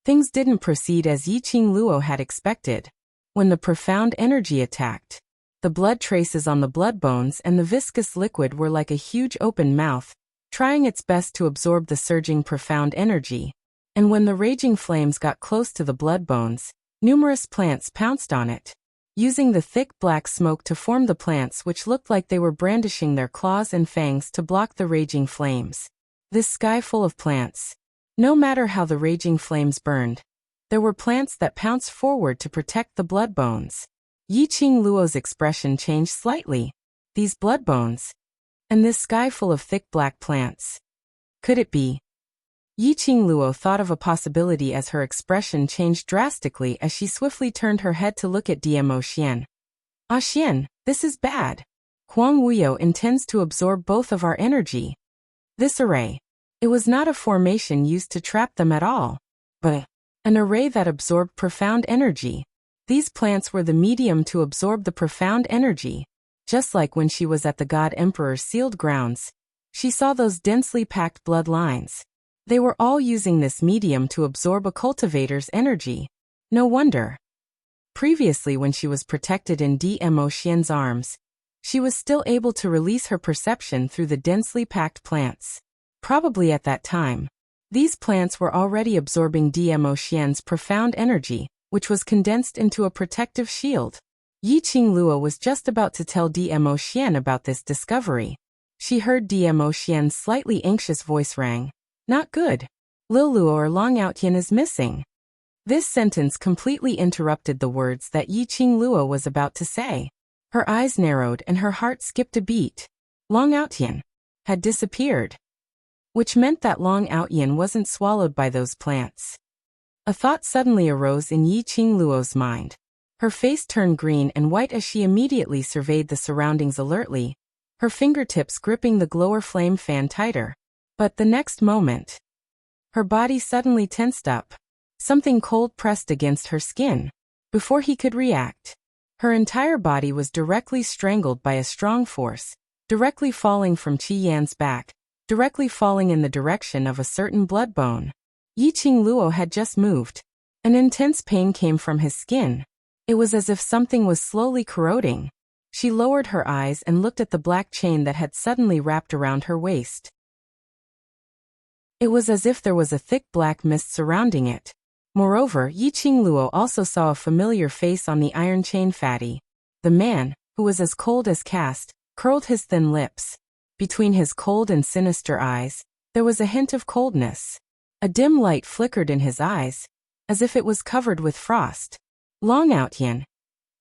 Speaker 1: things didn't proceed as Yiqing Luo had expected. When the profound energy attacked, the blood traces on the blood bones and the viscous liquid were like a huge open mouth, trying its best to absorb the surging profound energy. And when the raging flames got close to the blood bones, numerous plants pounced on it, using the thick black smoke to form the plants which looked like they were brandishing their claws and fangs to block the raging flames. This sky full of plants. No matter how the raging flames burned, there were plants that pounced forward to protect the blood bones. Yiqing Luo's expression changed slightly. These blood bones, and this sky full of thick black plants. Could it be? Yiqing Luo thought of a possibility as her expression changed drastically as she swiftly turned her head to look at Dmo Xian. Ah Xian, this is bad. Huang Wuyo intends to absorb both of our energy. This array. It was not a formation used to trap them at all, but an array that absorbed profound energy. These plants were the medium to absorb the profound energy. just like when she was at the God Emperor's sealed grounds. She saw those densely packed blood lines. They were all using this medium to absorb a cultivator's energy. No wonder. Previously, when she was protected in Dmo Xian's arms, she was still able to release her perception through the densely packed plants. Probably at that time, these plants were already absorbing Dmo Xian's profound energy, which was condensed into a protective shield. Yi Qingluo was just about to tell Dmo Xian about this discovery. She heard Dmo Xian's slightly anxious voice rang. Not good. Liluo or Long Outyan is missing. This sentence completely interrupted the words that Yi Qingluo was about to say. Her eyes narrowed and her heart skipped a beat. Long Outyan had disappeared, which meant that Long Outyan wasn't swallowed by those plants. A thought suddenly arose in Yi Qingluo's mind. Her face turned green and white as she immediately surveyed the surroundings alertly, her fingertips gripping the glower flame fan tighter. But the next moment, her body suddenly tensed up. Something cold pressed against her skin. Before he could react, her entire body was directly strangled by a strong force, directly falling from Qi Yan's back, directly falling in the direction of a certain blood bone. Yi Qingluo had just moved. An intense pain came from his skin. It was as if something was slowly corroding. She lowered her eyes and looked at the black chain that had suddenly wrapped around her waist. It was as if there was a thick black mist surrounding it. Moreover, Yi Qingluo also saw a familiar face on the iron chain. Fatty, the man, who was as cold as cast, curled his thin lips. Between his cold and sinister eyes, there was a hint of coldness. A dim light flickered in his eyes, as if it was covered with frost. Long Outyan.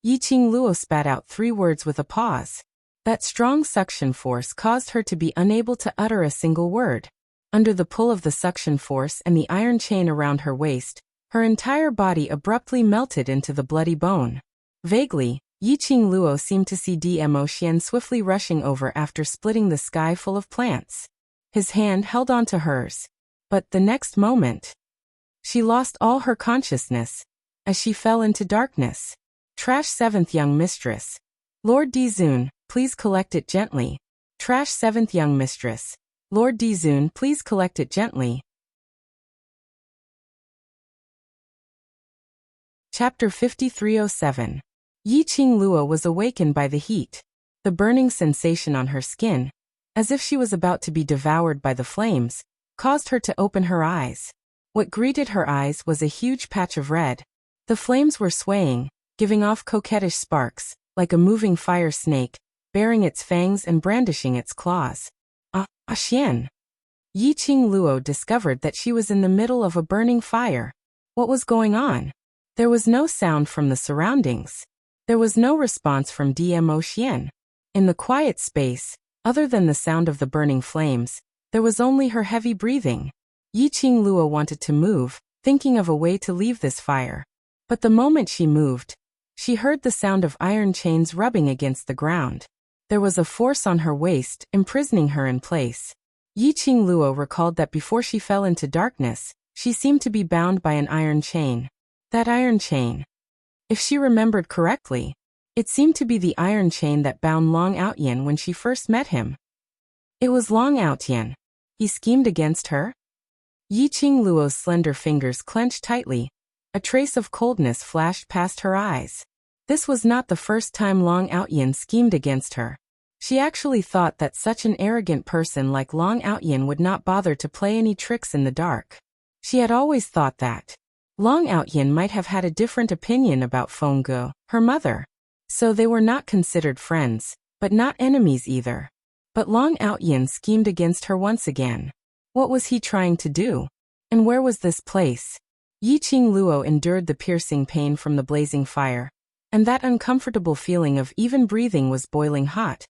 Speaker 1: Yi Qingluo spat out 3 words with a pause. That strong suction force caused her to be unable to utter a single word. Under the pull of the suction force and the iron chain around her waist, her entire body abruptly melted into the bloody bone. Vaguely, Yi Qingluo seemed to see Dmo Xian swiftly rushing over after splitting the sky full of plants. His hand held onto hers. But the next moment, she lost all her consciousness, as she fell into darkness. Trash 7th young mistress. Lord Dizun, please collect it gently. Trash 7th young mistress. Lord Dizun, please collect it gently. Chapter 5307. Yi Qingluo was awakened by the heat. The burning sensation on her skin, as if she was about to be devoured by the flames, caused her to open her eyes. What greeted her eyes was a huge patch of red. The flames were swaying, giving off coquettish sparks, like a moving fire snake, baring its fangs and brandishing its claws. Xian. Yi Qingluo discovered that she was in the middle of a burning fire. What was going on? There was no sound from the surroundings. There was no response from Dmo Xian. In the quiet space, other than the sound of the burning flames, there was only her heavy breathing. Yi Qingluo wanted to move, thinking of a way to leave this fire. But the moment she moved, she heard the sound of iron chains rubbing against the ground. There was a force on her waist, imprisoning her in place. Yi Qingluo recalled that before she fell into darkness, she seemed to be bound by an iron chain. That iron chain. If she remembered correctly, it seemed to be the iron chain that bound Long Outyan when she first met him. It was Long Outyan. He schemed against her? Yi Qingluo's slender fingers clenched tightly. A trace of coldness flashed past her eyes. This was not the first time Long Outyan schemed against her. She actually thought that such an arrogant person like Long Outyan would not bother to play any tricks in the dark. She had always thought that Long Outyan might have had a different opinion about Fengge, her mother. So they were not considered friends, but not enemies either. But Long Outyan schemed against her once again. What was he trying to do? And where was this place? Yi Qingluo endured the piercing pain from the blazing fire, and that uncomfortable feeling of even breathing was boiling hot.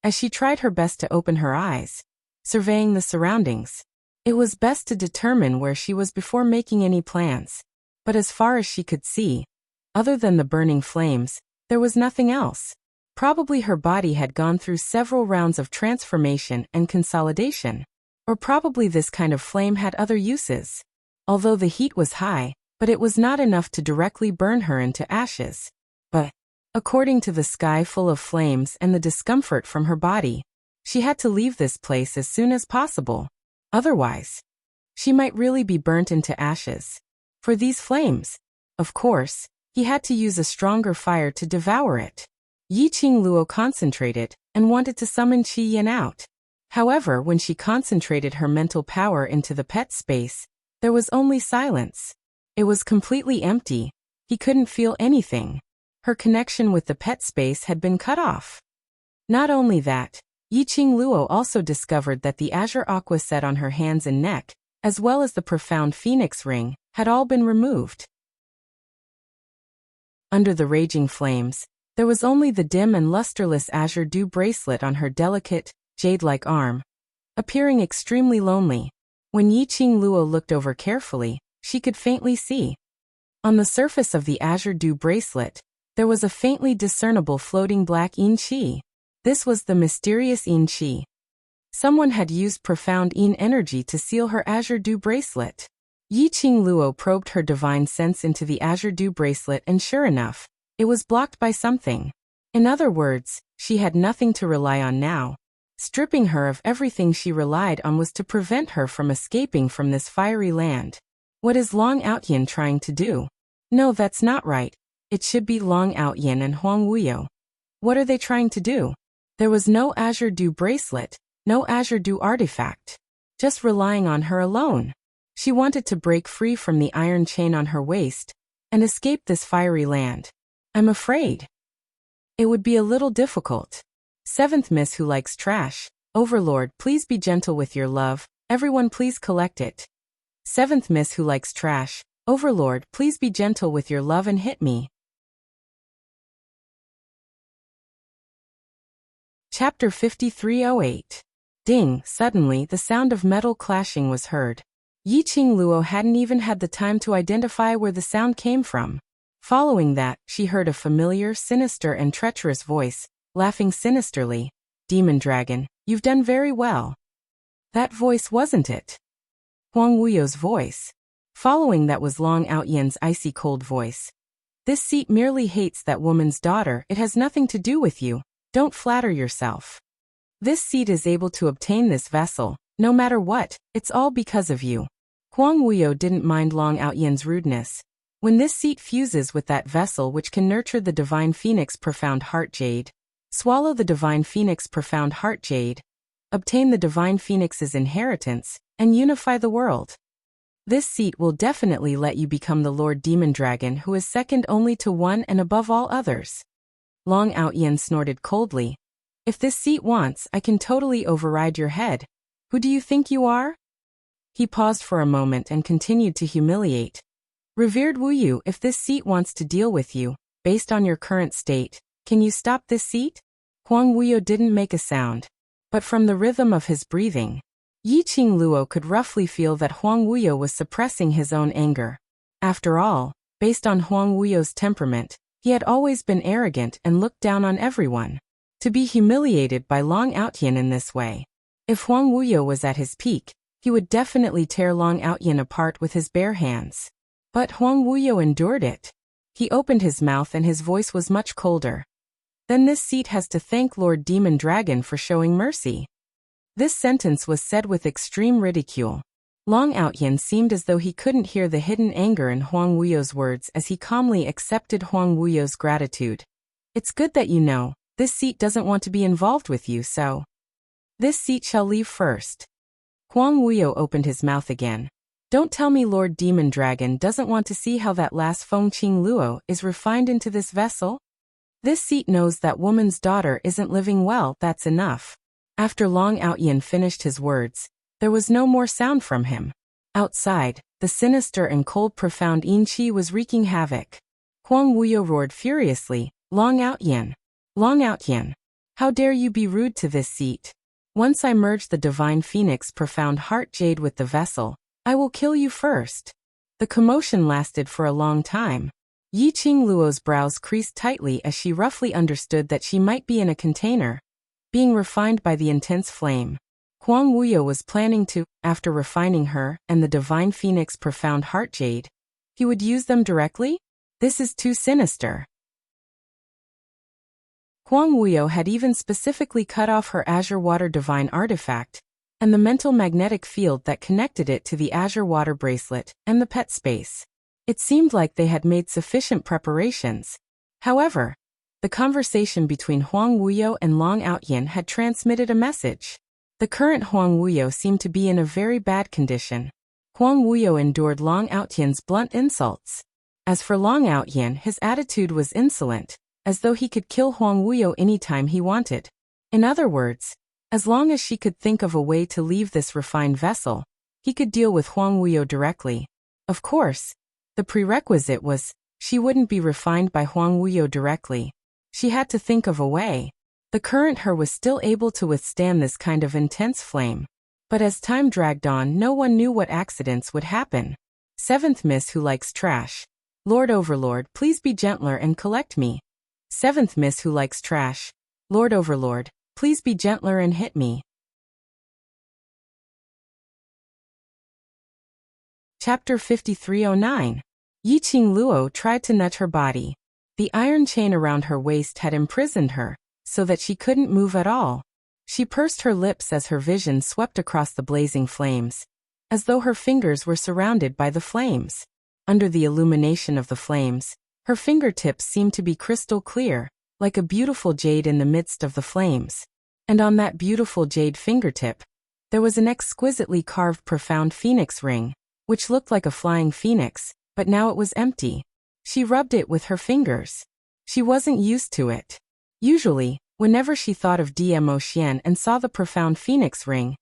Speaker 1: As she tried her best to open her eyes, surveying the surroundings, it was best to determine where she was before making any plans. But as far as she could see, other than the burning flames, there was nothing else. Probably her body had gone through several rounds of transformation and consolidation. Or probably this kind of flame had other uses. Although the heat was high, but it was not enough to directly burn her into ashes. But According to the sky full of flames and the discomfort from her body, she had to leave this place as soon as possible. Otherwise, she might really be burnt into ashes. For these flames, of course, he had to use a stronger fire to devour it. Yiqing Luo concentrated and wanted to summon Qi Yin out. However, when she concentrated her mental power into the pet space, there was only silence. It was completely empty. He couldn't feel anything. Her connection with the pet space had been cut off. Not only that, Yiqing Luo also discovered that the azure aqua set on her hands and neck, as well as the profound phoenix ring, had all been removed. Under the raging flames, there was only the dim and lusterless azure dew bracelet on her delicate, jade-like arm, appearing extremely lonely. When Yiqing Luo looked over carefully, she could faintly see. On the surface of the azure dew bracelet, there was a faintly discernible floating black yin qi. This was the mysterious yin qi. Someone had used profound yin energy to seal her azure dew bracelet. Yiqing Luo probed her divine sense into the azure dew bracelet, and sure enough, it was blocked by something. In other words, she had nothing to rely on now. Stripping her of everything she relied on was to prevent her from escaping from this fiery land. What is Long Outyin trying to do? No, that's not right. It should be Long Outyin and Huang Wuyo. What are they trying to do? There was no azure dew bracelet, no azure dew artifact. Just relying on her alone. She wanted to break free from the iron chain on her waist and escape this fiery land. I'm afraid it would be a little difficult. Seventh Miss Who Likes Trash. Overlord, please be gentle with your love. Everyone please collect it. Seventh Miss Who Likes Trash. Overlord, please be gentle with your love and hit me. Chapter 5308. Ding! Suddenly, the sound of metal clashing was heard. Yiqing Luo hadn't even had the time to identify where the sound came from. Following that, she heard a familiar, sinister and treacherous voice, laughing sinisterly. Demon Dragon, you've done very well. That voice, wasn't it? Huang Wuyo's voice. Following that was Long Outyen's icy cold voice. This seat merely hates that woman's daughter. It has nothing to do with you. Don't flatter yourself. This seat is able to obtain this vessel, no matter what. It's all because of you. Huang Wuyo didn't mind Long Outyen's rudeness. When this seat fuses with that vessel which can nurture the Divine Phoenix Profound Heart Jade, swallow the Divine Phoenix Profound Heart Jade, obtain the Divine Phoenix's inheritance, and unify the world. This seat will definitely let you become the Lord Demon Dragon who is second only to one and above all others. Long Outyen snorted coldly. If this seat wants, I can totally override your head. Who do you think you are? He paused for a moment and continued to humiliate. Revered Wuyu, if this seat wants to deal with you, based on your current state, can you stop this seat? Huang Wuyo didn't make a sound. But from the rhythm of his breathing, Yiqing Luo could roughly feel that Huang Wuyo was suppressing his own anger. After all, based on Huang Wuyo's temperament, he had always been arrogant and looked down on everyone. To be humiliated by Long Outyen in this way. If Huang Wuyo was at his peak, he would definitely tear Long Outyen apart with his bare hands. But Huang Wuyo endured it. He opened his mouth and his voice was much colder. Then this seat has to thank Lord Demon Dragon for showing mercy. This sentence was said with extreme ridicule. Long Outyen seemed as though he couldn't hear the hidden anger in Huang Wuyo's words as he calmly accepted Huang Wuyo's gratitude. It's good that you know, this seat doesn't want to be involved with you, so this seat shall leave first. Huang Wuyo opened his mouth again. Don't tell me Lord Demon Dragon doesn't want to see how that last Fengqing Luo is refined into this vessel? This seat knows that woman's daughter isn't living well, that's enough. After Long Outyen finished his words, there was no more sound from him. Outside, the sinister and cold profound yin qi was wreaking havoc. Huang Wuyo roared furiously, Long Outyen! Long Outyen! How dare you be rude to this seat? Once I merge the Divine Phoenix Profound Heart Jade with the vessel, I will kill you first. The commotion lasted for a long time. Yiqing Luo's brows creased tightly as she roughly understood that she might be in a container, being refined by the intense flame. Huang Wuyo was planning to, after refining her and the Divine Phoenix Profound Heart Jade, he would use them directly? This is too sinister. Huang Wuyo had even specifically cut off her Azure Water Divine artifact, and the mental magnetic field that connected it to the Azure Water bracelet and the pet space. It seemed like they had made sufficient preparations. However, the conversation between Huang Wuyo and Long Outyin had transmitted a message. The current Huang Wuyo seemed to be in a very bad condition. Huang Wuyo endured Long Outyin's blunt insults. As for Long Outyin, his attitude was insolent, as though he could kill Huang Wuyo anytime he wanted. In other words, as long as she could think of a way to leave this refined vessel, he could deal with Huang Wuyo directly. Of course, the prerequisite was, she wouldn't be refined by Huang Wuyo directly. She had to think of a way. The current her was still able to withstand this kind of intense flame. But as time dragged on, no one knew what accidents would happen. 7th Miss Who Likes Trash. Lord Overlord, please be gentler and collect me. 7th Miss Who Likes Trash. Lord Overlord, please be gentler and hit me. Chapter 5309. Yiqing Luo tried to nudge her body. The iron chain around her waist had imprisoned her, so that she couldn't move at all. She pursed her lips as her vision swept across the blazing flames, as though her fingers were surrounded by the flames. Under the illumination of the flames, her fingertips seemed to be crystal clear, like a beautiful jade in the midst of the flames. And on that beautiful jade fingertip, there was an exquisitely carved profound phoenix ring, which looked like a flying phoenix, but now it was empty. She rubbed it with her fingers. She wasn't used to it. Usually, whenever she thought of DMO Xian and saw the profound phoenix ring,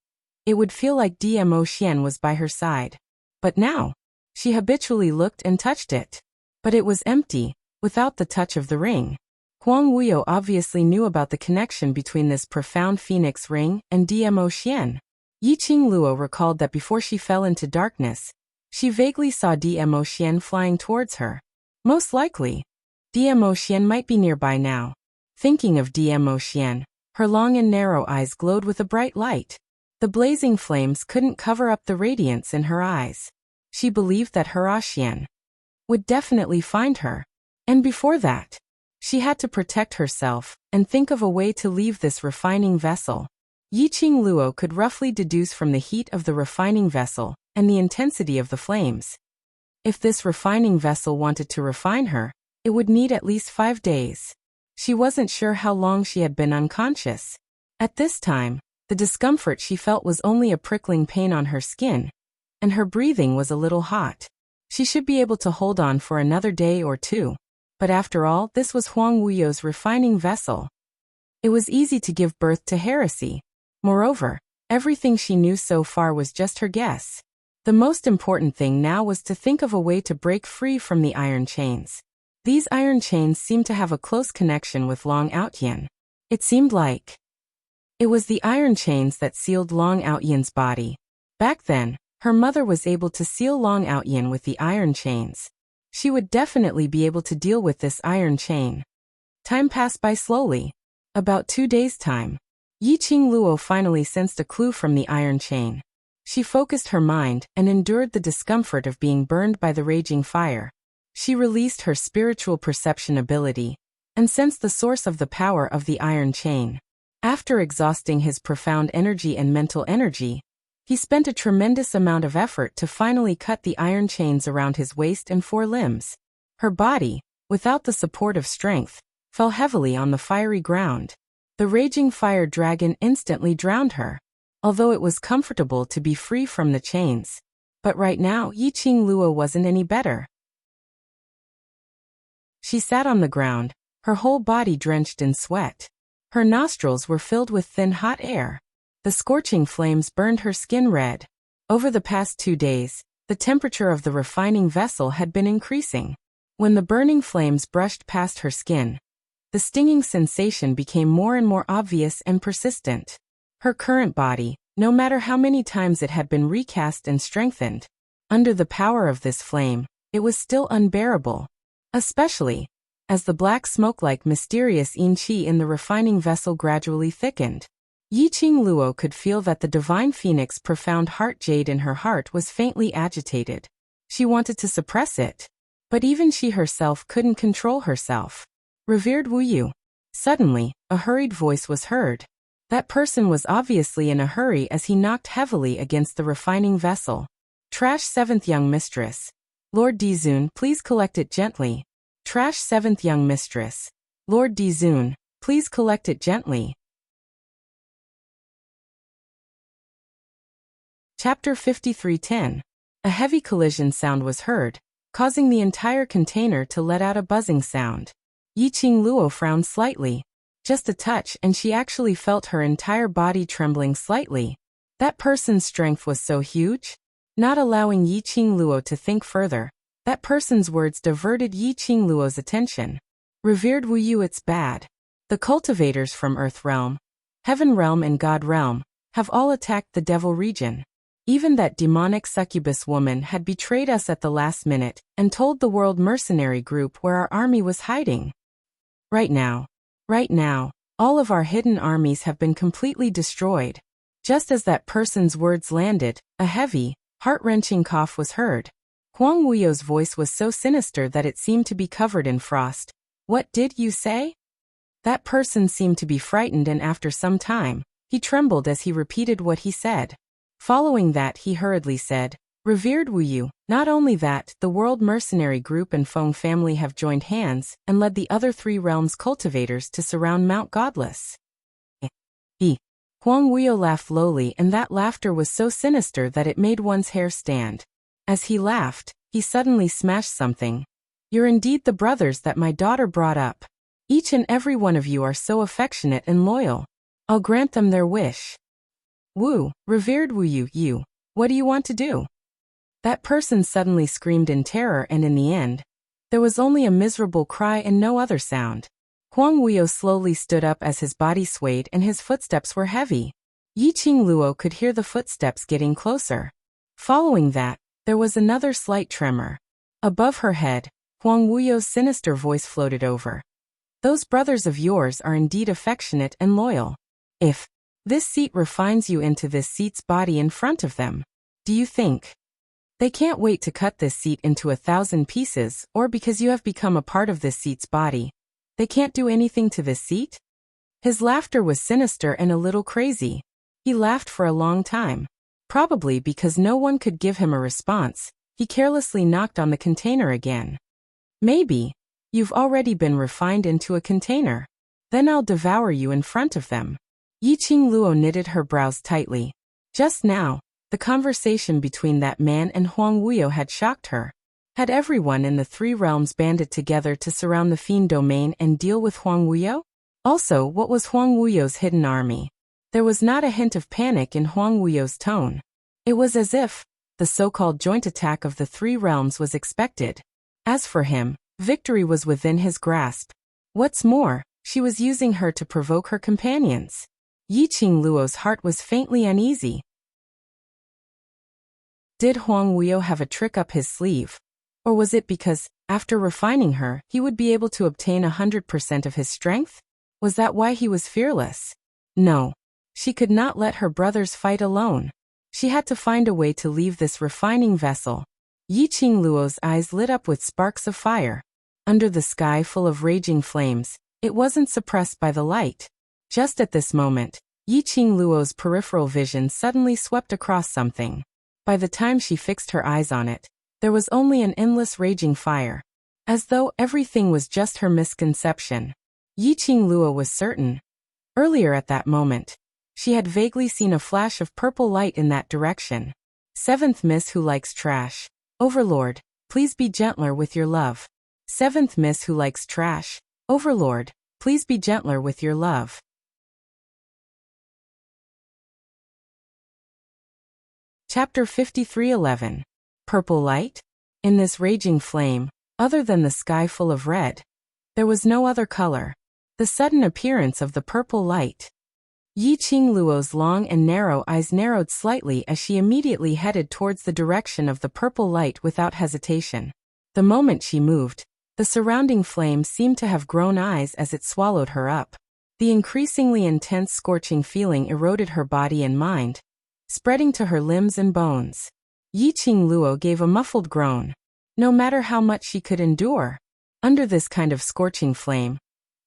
Speaker 1: it would feel like DMO Xian was by her side. But now, she habitually looked and touched it. But it was empty, without the touch of the ring. Huang Wuyo obviously knew about the connection between this profound phoenix ring and DMO Xian. Yiqing Luo recalled that before she fell into darkness, she vaguely saw DMO Xian flying towards her. Most likely, DMO Xian might be nearby now. Thinking of DMO Xian, her long and narrow eyes glowed with a bright light. The blazing flames couldn't cover up the radiance in her eyes. She believed that her Xian would definitely find her. And before that, she had to protect herself and think of a way to leave this refining vessel. Yiqing Luo could roughly deduce from the heat of the refining vessel and the intensity of the flames. If this refining vessel wanted to refine her, it would need at least 5 days. She wasn't sure how long she had been unconscious. At this time, the discomfort she felt was only a prickling pain on her skin, and her breathing was a little hot. She should be able to hold on for another day or two. But after all, this was Huang Wuyo's refining vessel. It was easy to give birth to heresy. Moreover, everything she knew so far was just her guess. The most important thing now was to think of a way to break free from the iron chains. These iron chains seemed to have a close connection with Long Outyin. It seemed like it was the iron chains that sealed Long Outyin's body. Back then, her mother was able to seal Long Outyin with the iron chains. She would definitely be able to deal with this iron chain. Time passed by slowly. About 2 days' time, Yiqing Luo finally sensed a clue from the iron chain. She focused her mind and endured the discomfort of being burned by the raging fire. She released her spiritual perception ability and sensed the source of the power of the iron chain. After exhausting his profound energy and mental energy, he spent a tremendous amount of effort to finally cut the iron chains around his waist and 4 limbs. Her body, without the support of strength, fell heavily on the fiery ground. The raging fire dragon instantly drowned her, although it was comfortable to be free from the chains. But right now, Yiqing Luo wasn't any better. She sat on the ground, her whole body drenched in sweat. Her nostrils were filled with thin hot air. The scorching flames burned her skin red. Over the past 2 days, the temperature of the refining vessel had been increasing. When the burning flames brushed past her skin, the stinging sensation became more and more obvious and persistent. Her current body, no matter how many times it had been recast and strengthened, under the power of this flame, it was still unbearable. Especially as the black smoke-like mysterious yin qi in the refining vessel gradually thickened. Yiqing Luo could feel that the divine phoenix profound heart jade in her heart was faintly agitated. She wanted to suppress it, but even she herself couldn't control herself. Revered Wu Yu, Suddenly, a hurried voice was heard. That person was obviously in a hurry as he knocked heavily against the refining vessel. Trash 7th young mistress. Lord Dizun, please collect it gently. Trash 7th young mistress. Lord Dizun, please collect it gently. Chapter 53:10. A heavy collision sound was heard, causing the entire container to let out a buzzing sound. Yiqing Luo frowned slightly. Just a touch and she actually felt her entire body trembling slightly. That person's strength was so huge. Not allowing Yiqing Luo to think further, that person's words diverted Yiqing Luo's attention. Revered Wu Yu, it's bad. The cultivators from Earth Realm, Heaven Realm and God Realm have all attacked the Devil region. Even that demonic succubus woman had betrayed us at the last minute and told the world mercenary group where our army was hiding. Right now, all of our hidden armies have been completely destroyed. Just as that person's words landed, a heavy, heart-wrenching cough was heard. Huang Wuyo's voice was so sinister that it seemed to be covered in frost. What did you say? That person seemed to be frightened, and after some time, he trembled as he repeated what he said. Following that, he hurriedly said, Revered Wu Yu, not only that, the World Mercenary Group and Feng family have joined hands and led the other 3 realms cultivators to surround Mount Godless. Huang Wuyo laughed lowly, and that laughter was so sinister that it made one's hair stand. As he laughed, he suddenly smashed something. You're indeed the brothers that my daughter brought up. Each and every one of you are so affectionate and loyal. I'll grant them their wish. Revered Wu Yu, what do you want to do? That person suddenly screamed in terror, and in the end, there was only a miserable cry and no other sound. Huang Wuyo slowly stood up as his body swayed and his footsteps were heavy. Yiqing Luo could hear the footsteps getting closer. Following that, there was another slight tremor. Above her head, Huang Wuyo's sinister voice floated over. Those brothers of yours are indeed affectionate and loyal. If this seat refines you into this seat's body in front of them, do you think they can't wait to cut this seat into 1,000 pieces, or because you have become a part of this seat's body, they can't do anything to this seat? His laughter was sinister and a little crazy. He laughed for a long time. Probably because no one could give him a response, he carelessly knocked on the container again. Maybe you've already been refined into a container. Then I'll devour you in front of them. Yiqing Luo knitted her brows tightly. Just now, the conversation between that man and Huang Wuyo had shocked her. Had everyone in the 3 realms banded together to surround the Fiend domain and deal with Huang Wuyo? Also, what was Huang Wuyo's hidden army? There was not a hint of panic in Huang Wuyo's tone. It was as if the so-called joint attack of the 3 realms was expected. As for him, victory was within his grasp. What's more, she was using her to provoke her companions. Yiqing Luo's heart was faintly uneasy. Did Huang Wuyo have a trick up his sleeve? Or was it because, after refining her, he would be able to obtain 100% of his strength? Was that why he was fearless? No. She could not let her brothers fight alone. She had to find a way to leave this refining vessel. Yiqing Luo's eyes lit up with sparks of fire. Under the sky full of raging flames, it wasn't suppressed by the light. Just at this moment, Yiqing Luo's peripheral vision suddenly swept across something. By the time she fixed her eyes on it, there was only an endless raging fire. As though everything was just her misconception. Yiqing Luo was certain. Earlier at that moment, she had vaguely seen a flash of purple light in that direction. 7th Miss who likes trash. Overlord, please be gentler with your love. 7th Miss who likes trash. Overlord, please be gentler with your love. Chapter 53:11. Purple light? In this raging flame, other than the sky full of red, there was no other color. The sudden appearance of the purple light. Yiqing Luo's long and narrow eyes narrowed slightly as she immediately headed towards the direction of the purple light without hesitation. The moment she moved, the surrounding flame seemed to have grown eyes as it swallowed her up. The increasingly intense scorching feeling eroded her body and mind, spreading to her limbs and bones. Yiqing Luo gave a muffled groan. No matter how much she could endure, under this kind of scorching flame,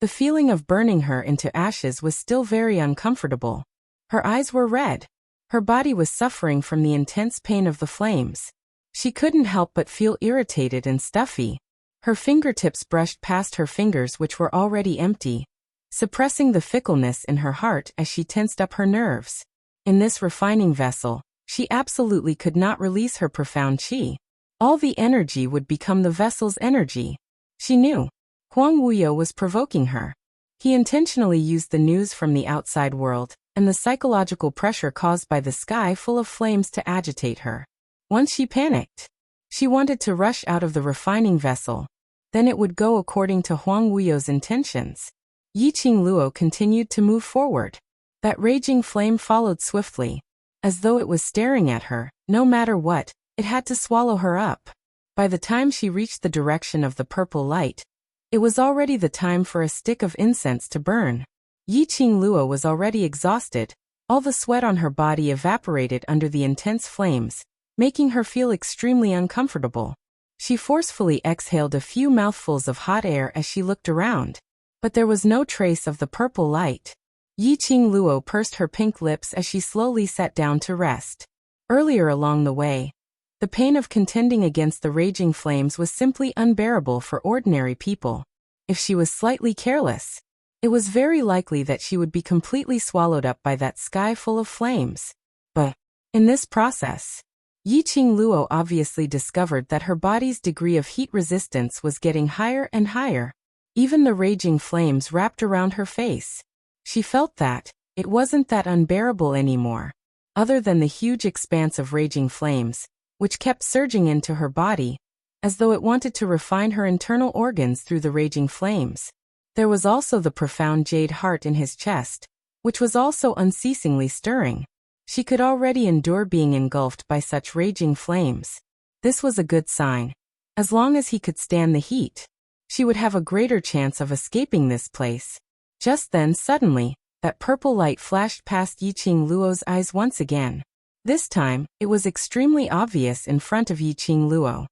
Speaker 1: The feeling of burning her into ashes was still very uncomfortable. Her eyes were red. Her body was suffering from the intense pain of the flames. She couldn't help but feel irritated and stuffy. Her fingertips brushed past her fingers, which were already empty, suppressing the fickleness in her heart as she tensed up her nerves. In this refining vessel, she absolutely could not release her profound qi. All the energy would become the vessel's energy. She knew Huang Wuyo was provoking her. He intentionally used the news from the outside world and the psychological pressure caused by the sky full of flames to agitate her. Once she panicked. She wanted to rush out of the refining vessel. Then it would go according to Huang Wuyo's intentions. Yiqing Luo continued to move forward. That raging flame followed swiftly. As though it was staring at her, no matter what, it had to swallow her up. By the time she reached the direction of the purple light, it was already the time for a stick of incense to burn. Yiqing Luo was already exhausted. All the sweat on her body evaporated under the intense flames, making her feel extremely uncomfortable. She forcefully exhaled a few mouthfuls of hot air as she looked around. But there was no trace of the purple light. Yiqing Luo pursed her pink lips as she slowly sat down to rest. Earlier along the way, the pain of contending against the raging flames was simply unbearable for ordinary people. If she was slightly careless, it was very likely that she would be completely swallowed up by that sky full of flames. But, in this process, Yiqing Luo obviously discovered that her body's degree of heat resistance was getting higher and higher. Even the raging flames wrapped around her face. She felt that it wasn't that unbearable anymore. Other than the huge expanse of raging flames, which kept surging into her body, as though it wanted to refine her internal organs through the raging flames. There was also the profound jade heart in his chest, which was also unceasingly stirring. She could already endure being engulfed by such raging flames. This was a good sign. As long as he could stand the heat, she would have a greater chance of escaping this place. Just then, suddenly, that purple light flashed past Yiqing Luo's eyes once again. This time, it was extremely obvious in front of Yiqing Luo.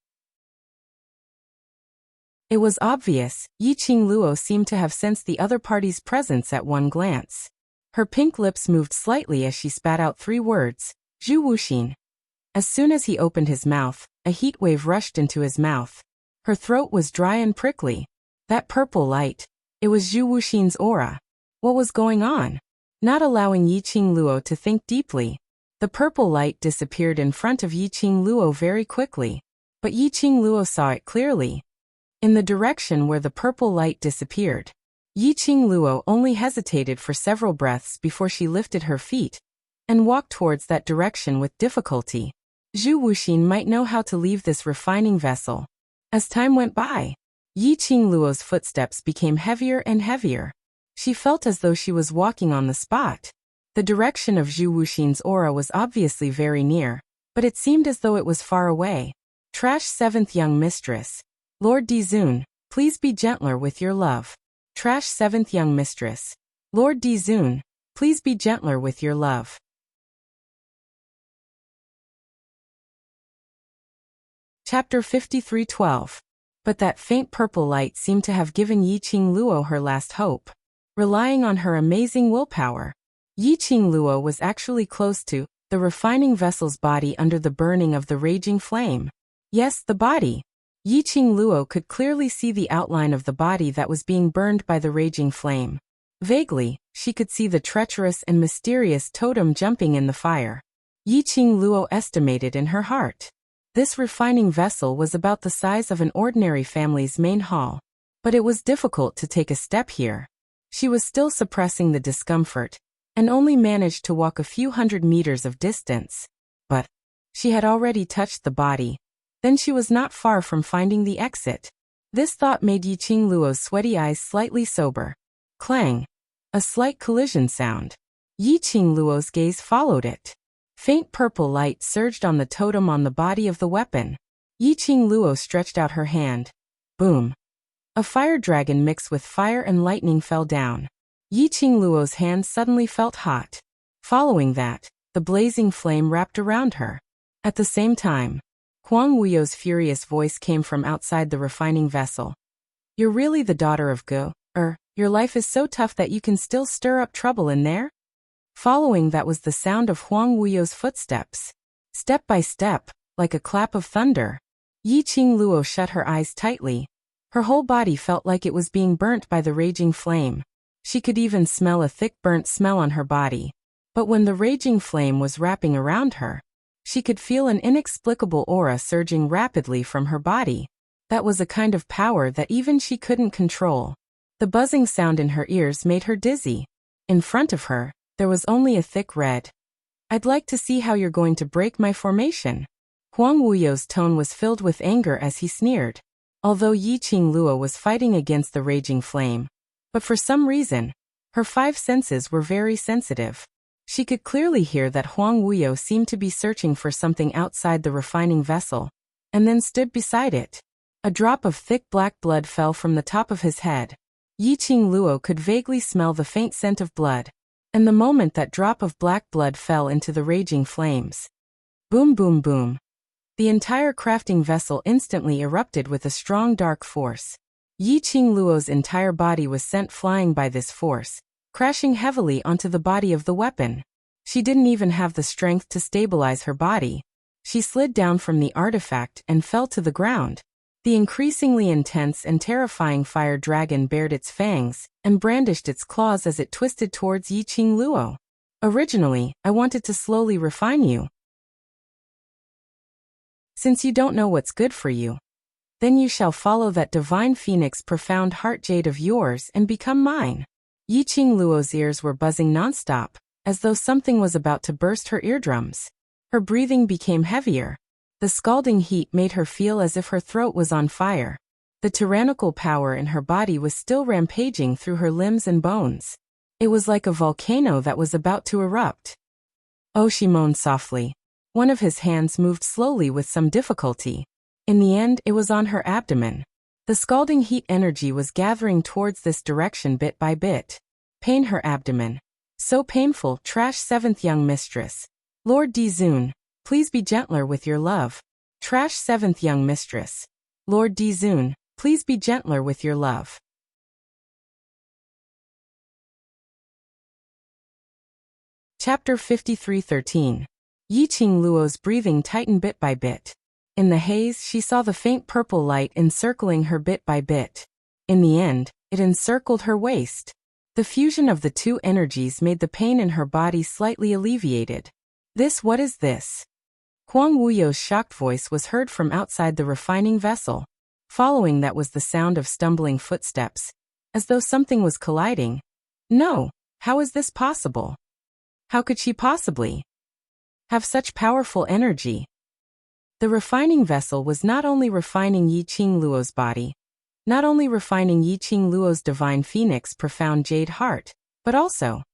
Speaker 1: It was obvious, Yiqing Luo seemed to have sensed the other party's presence at one glance. Her pink lips moved slightly as she spat out 3 words, Zhu Wuxin. As soon as he opened his mouth, a heat wave rushed into his mouth. Her throat was dry and prickly. That purple light, it was Zhu Wuxin's aura. What was going on? Not allowing Yiqing Luo to think deeply, the purple light disappeared in front of Yiqing Luo very quickly. But Yiqing Luo saw it clearly. In the direction where the purple light disappeared, Yiqing Luo only hesitated for several breaths before she lifted her feet and walked towards that direction with difficulty. Zhu Wuxin might know how to leave this refining vessel. As time went by, Yiqing Luo's footsteps became heavier and heavier. She felt as though she was walking on the spot. The direction of Zhu Wuxin's aura was obviously very near, but it seemed as though it was far away. Trash 7th Young Mistress. Lord Dizun, please be gentler with your love. Trash 7th Young Mistress. Lord Dizun, please be gentler with your love. Chapter 53:12. But that faint purple light seemed to have given Yiqing Luo her last hope. Relying on her amazing willpower, Yiqing Luo was actually close to the refining vessel's body under the burning of the raging flame. Yes, the body. Yiqing Luo could clearly see the outline of the body that was being burned by the raging flame. Vaguely, she could see the treacherous and mysterious totem jumping in the fire. Yiqing Luo estimated in her heart. This refining vessel was about the size of an ordinary family's main hall. But it was difficult to take a step here. She was still suppressing the discomfort, and only managed to walk a few hundred meters of distance. But she had already touched the body. Then she was not far from finding the exit. This thought made Yiqing Luo's sweaty eyes slightly sober. Clang. A slight collision sound. Yiqing Luo's gaze followed it. Faint purple light surged on the totem on the body of the weapon. Yiqing Luo stretched out her hand. Boom. A fire dragon mixed with fire and lightning fell down. Yiqing Luo's hand suddenly felt hot. Following that, the blazing flame wrapped around her. At the same time, Huang Wuyo's furious voice came from outside the refining vessel. You're really the daughter of Ge, Your life is so tough that you can still stir up trouble in there? Following that was the sound of Huang Wuyo's footsteps. Step by step, like a clap of thunder. Yi-Ching Luo shut her eyes tightly. Her whole body felt like it was being burnt by the raging flame. She could even smell a thick burnt smell on her body. But when the raging flame was wrapping around her, she could feel an inexplicable aura surging rapidly from her body. That was a kind of power that even she couldn't control. The buzzing sound in her ears made her dizzy. In front of her, there was only a thick red. I'd like to see how you're going to break my formation. Huang Wuyo's tone was filled with anger as he sneered. Although Yi-Ching Luo was fighting against the raging flame, but for some reason, her 5 senses were very sensitive. She could clearly hear that Huang Wuyo seemed to be searching for something outside the refining vessel, and then stood beside it. A drop of thick black blood fell from the top of his head. Yi-Ching Luo could vaguely smell the faint scent of blood, and the moment that drop of black blood fell into the raging flames. Boom boom boom. The entire crafting vessel instantly erupted with a strong dark force. Yi-Ching Luo's entire body was sent flying by this force, crashing heavily onto the body of the weapon. She didn't even have the strength to stabilize her body. She slid down from the artifact and fell to the ground. The increasingly intense and terrifying fire dragon bared its fangs and brandished its claws as it twisted towards Yi-Ching Luo. Originally, I wanted to slowly refine you. Since you don't know what's good for you, then you shall follow that divine phoenix profound heart jade of yours and become mine. Yi-Ching Luo's ears were buzzing nonstop, as though something was about to burst her eardrums. Her breathing became heavier. The scalding heat made her feel as if her throat was on fire. The tyrannical power in her body was still rampaging through her limbs and bones. It was like a volcano that was about to erupt. Oh, she moaned softly. One of his hands moved slowly with some difficulty. In the end, it was on her abdomen. The scalding heat energy was gathering towards this direction bit by bit. Pain her abdomen. So painful, trash 7th young mistress. Lord Dizun, please be gentler with your love. Trash 7th young mistress. Lord Dizun, please be gentler with your love. Chapter 53:13. Yi-Ching Luo's breathing tightened bit by bit. In the haze, she saw the faint purple light encircling her bit by bit. In the end, it encircled her waist. The fusion of the two energies made the pain in her body slightly alleviated. What is this? Huang Wuyo's shocked voice was heard from outside the refining vessel. Following that was the sound of stumbling footsteps, as though something was colliding. No, how is this possible? How could she possibly have such powerful energy? The refining vessel was not only refining Yi-Ching Luo's body, not only refining Yi-Ching Luo's divine phoenix profound jade heart, but also,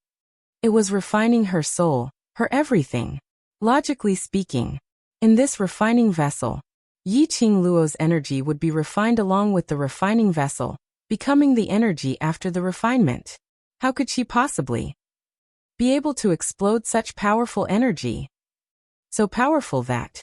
Speaker 1: it was refining her soul, her everything. Logically speaking, in this refining vessel, Yi-Ching Luo's energy would be refined along with the refining vessel, becoming the energy after the refinement. How could she possibly be able to explode such powerful energy? So powerful that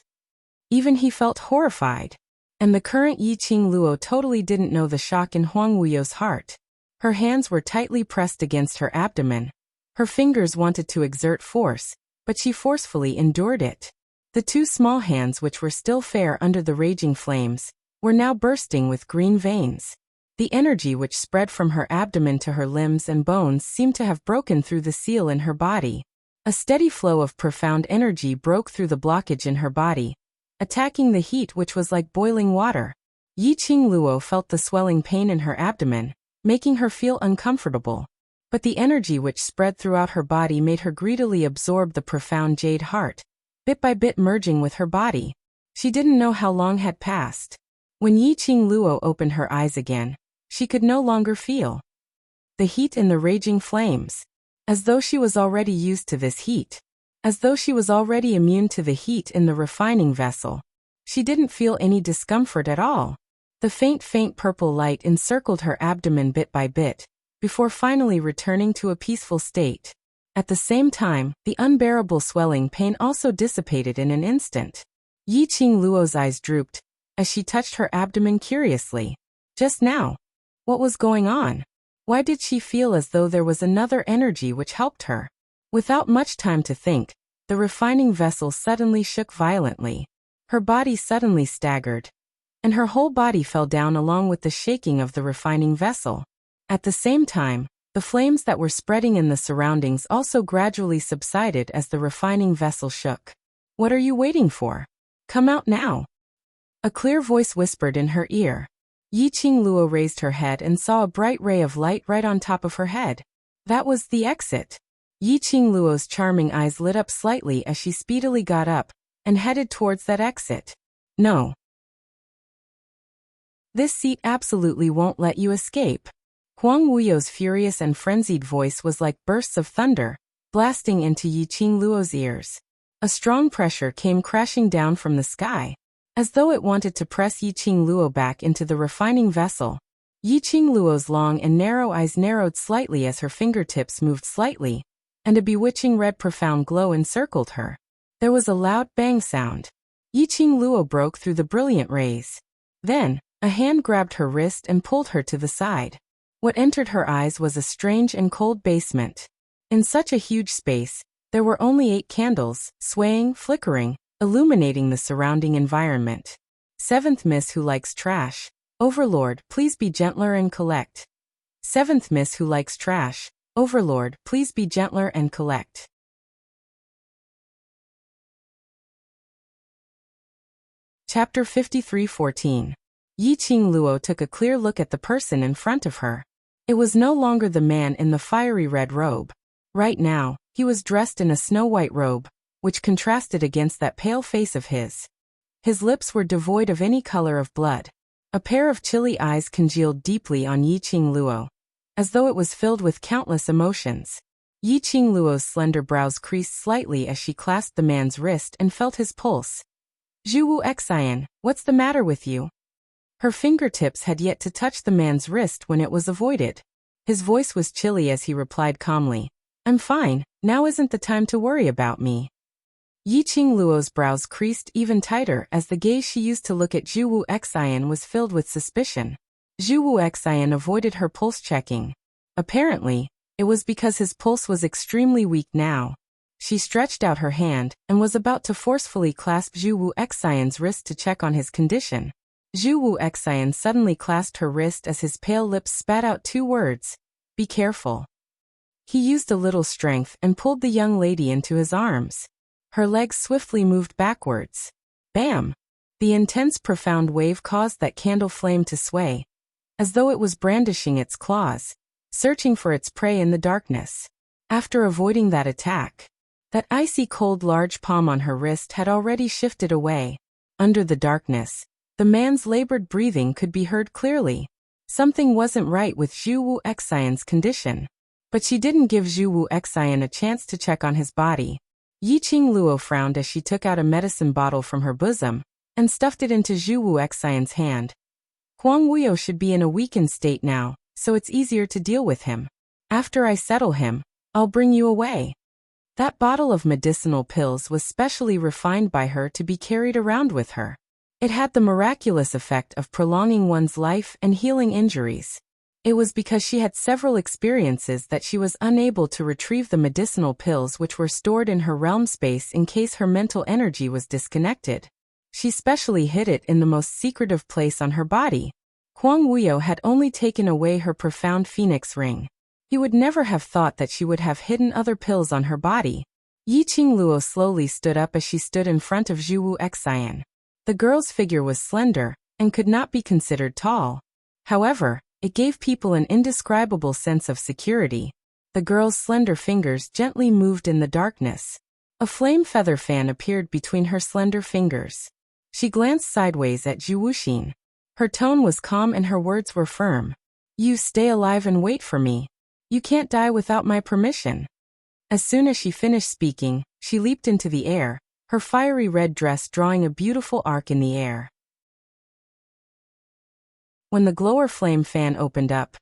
Speaker 1: even he felt horrified. And the current Yi-Ching Luo totally didn't know the shock in Huang Wuyo's heart. Her hands were tightly pressed against her abdomen. Her fingers wanted to exert force, but she forcefully endured it. The two small hands, which were still fair under the raging flames, were now bursting with green veins. The energy which spread from her abdomen to her limbs and bones seemed to have broken through the seal in her body. A steady flow of profound energy broke through the blockage in her body, attacking the heat which was like boiling water. Yi-Ching Luo felt the swelling pain in her abdomen, making her feel uncomfortable. But the energy which spread throughout her body made her greedily absorb the profound jade heart, bit by bit merging with her body. She didn't know how long had passed. When Yi-Ching Luo opened her eyes again, she could no longer feel the heat in the raging flames. As though she was already used to this heat. As though she was already immune to the heat in the refining vessel. She didn't feel any discomfort at all. The faint purple light encircled her abdomen bit by bit, before finally returning to a peaceful state. At the same time, the unbearable swelling pain also dissipated in an instant. Yi-Ching Luo's eyes drooped, as she touched her abdomen curiously. Just now. What was going on? Why did she feel as though there was another energy which helped her? Without much time to think, the refining vessel suddenly shook violently. Her body suddenly staggered, and her whole body fell down along with the shaking of the refining vessel. At the same time, the flames that were spreading in the surroundings also gradually subsided as the refining vessel shook. What are you waiting for? Come out now. A clear voice whispered in her ear. Yiqing Luo raised her head and saw a bright ray of light right on top of her head. That was the exit. Yiqing Luo's charming eyes lit up slightly as she speedily got up and headed towards that exit. No. This seat absolutely won't let you escape. Huang Wuyo's furious and frenzied voice was like bursts of thunder, blasting into Yiqing Luo's ears. A strong pressure came crashing down from the sky, as though it wanted to press Yiqing Luo back into the refining vessel. Yiqing Luo's long and narrow eyes narrowed slightly as her fingertips moved slightly, and a bewitching red profound glow encircled her. There was a loud bang sound. Yiqing Luo broke through the brilliant rays. Then, a hand grabbed her wrist and pulled her to the side. What entered her eyes was a strange and cold basement. In such a huge space, there were only 8 candles, swaying, flickering, illuminating the surrounding environment. 7th Miss Who Likes Trash. Overlord, please be gentler and collect. 7th Miss Who Likes Trash. Overlord, please be gentler and collect. Chapter 53:14. Yiqing Luo took a clear look at the person in front of her. It was no longer the man in the fiery red robe. Right now, he was dressed in a snow-white robe, which contrasted against that pale face of his. His lips were devoid of any color of blood. A pair of chilly eyes congealed deeply on Yiqing Luo, as though it was filled with countless emotions. Yiqing Luo's slender brows creased slightly as she clasped the man's wrist and felt his pulse. Zhuwu Xian, what's the matter with you? Her fingertips had yet to touch the man's wrist when it was avoided. His voice was chilly as he replied calmly, I'm fine, now isn't the time to worry about me. Yiqing Luo's brows creased even tighter as the gaze she used to look at Zhuwu Xian was filled with suspicion. Zhuwu Xian avoided her pulse checking. Apparently, it was because his pulse was extremely weak now. She stretched out her hand and was about to forcefully clasp Zhuwu Xian's wrist to check on his condition. Zhuwu Xian suddenly clasped her wrist as his pale lips spat out 2 words, be careful. He used a little strength and pulled the young lady into his arms. Her legs swiftly moved backwards. Bam! The intense profound wave caused that candle flame to sway, as though it was brandishing its claws, searching for its prey in the darkness. After avoiding that attack, that icy cold large palm on her wrist had already shifted away. Under the darkness, the man's labored breathing could be heard clearly. Something wasn't right with Zhuwu Xian's condition. But she didn't give Zhuwu Xian a chance to check on his body. Yiqing Luo frowned as she took out a medicine bottle from her bosom and stuffed it into Zhuwu Xian's hand. Huang Wuyo should be in a weakened state now, so it's easier to deal with him. After I settle him, I'll bring you away. That bottle of medicinal pills was specially refined by her to be carried around with her. It had the miraculous effect of prolonging one's life and healing injuries. It was because she had several experiences that she was unable to retrieve the medicinal pills which were stored in her realm space in case her mental energy was disconnected. She specially hid it in the most secretive place on her body. Huang Wuyo had only taken away her profound phoenix ring. He would never have thought that she would have hidden other pills on her body. Yiqing Luo slowly stood up as she stood in front of Zhuwu Xian. The girl's figure was slender and could not be considered tall. However, it gave people an indescribable sense of security. The girl's slender fingers gently moved in the darkness. A flame feather fan appeared between her slender fingers. She glanced sideways at Zhuwuxin. Her tone was calm and her words were firm. You stay alive and wait for me. You can't die without my permission. As soon as she finished speaking, she leaped into the air, her fiery red dress drawing a beautiful arc in the air. When the glower flame fan opened up,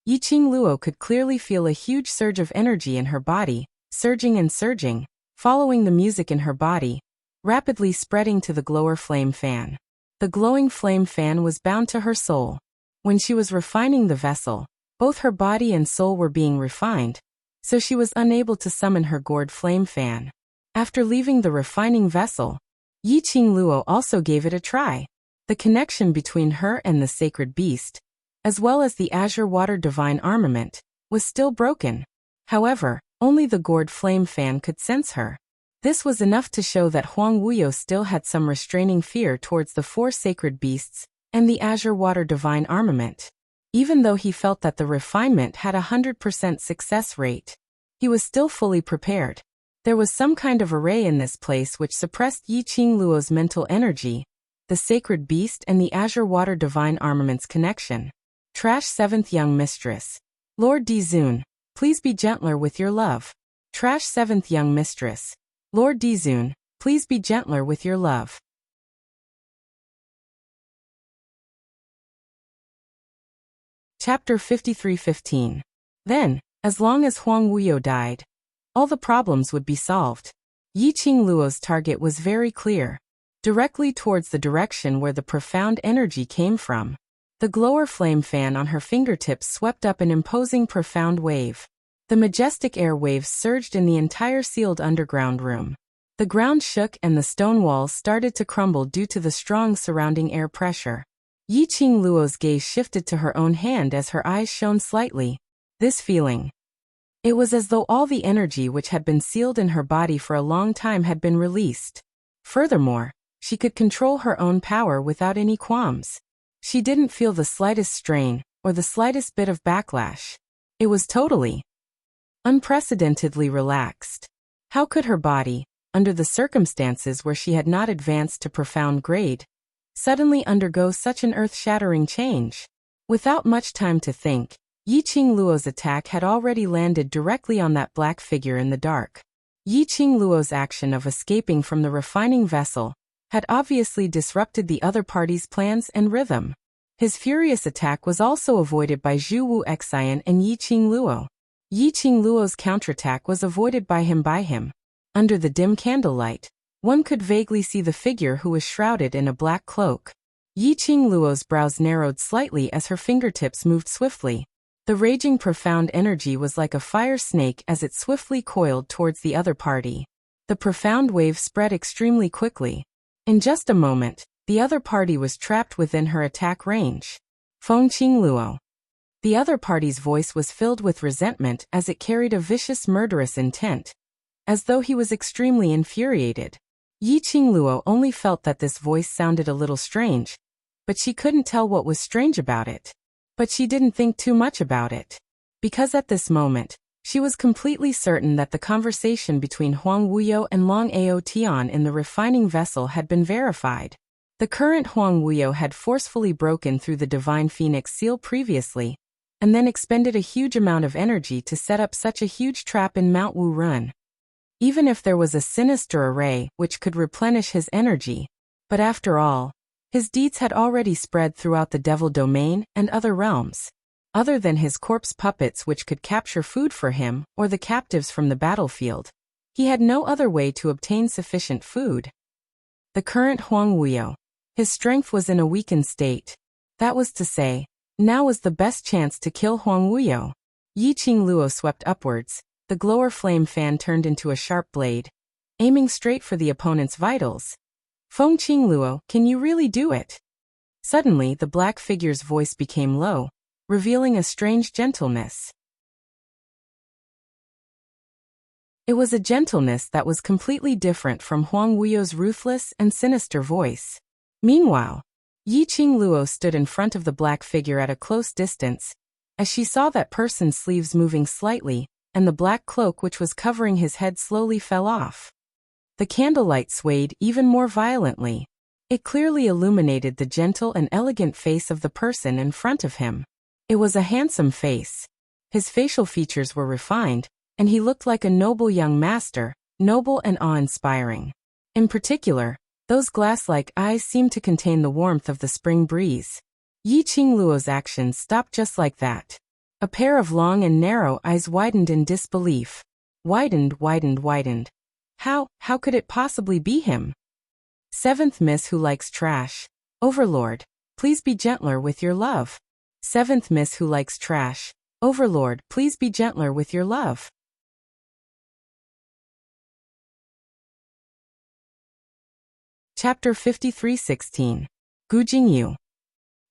Speaker 1: Yiqing Luo could clearly feel a huge surge of energy in her body, surging and surging, following the music in her body, rapidly spreading to the glower flame fan. The glowing flame fan was bound to her soul. When she was refining the vessel, Both her body and soul were being refined, so she was unable to summon her gourd flame fan. After leaving the refining vessel, Yiqing Luo also gave it a try. The connection between her and the sacred beast, as well as the azure water divine armament, was still broken. However, only the gourd flame fan could sense her. This was enough to show that Huang Wuyo still had some restraining fear towards the 4 sacred beasts and the azure water divine armament. Even though he felt that the refinement had a 100% success rate, he was still fully prepared. There was some kind of array in this place which suppressed Yiqing Luo's mental energy, the sacred beast and the azure water divine armament's connection. Trash 7th young mistress. Lord Dizun, please be gentler with your love. Trash 7th young mistress. Lord Dizun, please be gentler with your love. Chapter 53:15. Then, as long as Huang Wuyo died, all the problems would be solved. Yiqing Luo's target was very clear, directly towards the direction where the profound energy came from. The glower flame fan on her fingertips swept up an imposing profound wave. The majestic air waves surged in the entire sealed underground room. The ground shook and the stone walls started to crumble due to the strong surrounding air pressure. Yiqing Luo's gaze shifted to her own hand as her eyes shone slightly. This feeling. It was as though all the energy which had been sealed in her body for a long time had been released. Furthermore, she could control her own power without any qualms. She didn't feel the slightest strain or the slightest bit of backlash. It was totally, unprecedentedly relaxed. How could her body, under the circumstances where she had not advanced to profound grade, suddenly undergo such an earth-shattering change? Without much time to think, Yiqing Luo's attack had already landed directly on that black figure in the dark. Yiqing Luo's action of escaping from the refining vessel had obviously disrupted the other party's plans and rhythm. His furious attack was also avoided by Zhu Wu Xian and Yiqing Luo. Yiqing Luo's counterattack was avoided by him. Under the dim candlelight, one could vaguely see the figure who was shrouded in a black cloak. Yiqing Luo's brows narrowed slightly as her fingertips moved swiftly. The raging profound energy was like a fire snake as it swiftly coiled towards the other party. The profound wave spread extremely quickly. In just a moment, the other party was trapped within her attack range. Fengqing Luo. The other party's voice was filled with resentment as it carried a vicious murderous intent, as though he was extremely infuriated. Yiqing Luo only felt that this voice sounded a little strange, but she couldn't tell what was strange about it. But she didn't think too much about it, because at this moment, she was completely certain that the conversation between Huang Wuyo and Long Ao Tian in the refining vessel had been verified. The current Huang Wuyo had forcefully broken through the Divine Phoenix seal previously, and then expended a huge amount of energy to set up such a huge trap in Mount Wu Run. Even if there was a sinister array which could replenish his energy, but after all, his deeds had already spread throughout the Devil Domain and other realms. Other than his corpse puppets which could capture food for him or the captives from the battlefield, he had no other way to obtain sufficient food. The current Huang Wuyo. His strength was in a weakened state. That was to say, now was the best chance to kill Huang Wuyo. Yiqing Luo swept upwards, the glower flame fan turned into a sharp blade, aiming straight for the opponent's vitals. Fengqing Luo, can you really do it? Suddenly the black figure's voice became low, revealing a strange gentleness. It was a gentleness that was completely different from Huang Wuyo's ruthless and sinister voice. Meanwhile, Yiqing Luo stood in front of the black figure at a close distance, as she saw that person's sleeves moving slightly, and the black cloak which was covering his head slowly fell off. The candlelight swayed even more violently. It clearly illuminated the gentle and elegant face of the person in front of him. It was a handsome face. His facial features were refined, and he looked like a noble young master, noble and awe-inspiring. In particular, those glass-like eyes seemed to contain the warmth of the spring breeze. Yiqing Luo's actions stopped just like that. A pair of long and narrow eyes widened in disbelief. Widened. How could it possibly be him? 7th Miss Who Likes Trash. Overlord, please be gentler with your love. 7th Miss Who Likes Trash. Overlord, please be gentler with your love. Chapter 53:16. Gu Jingyu.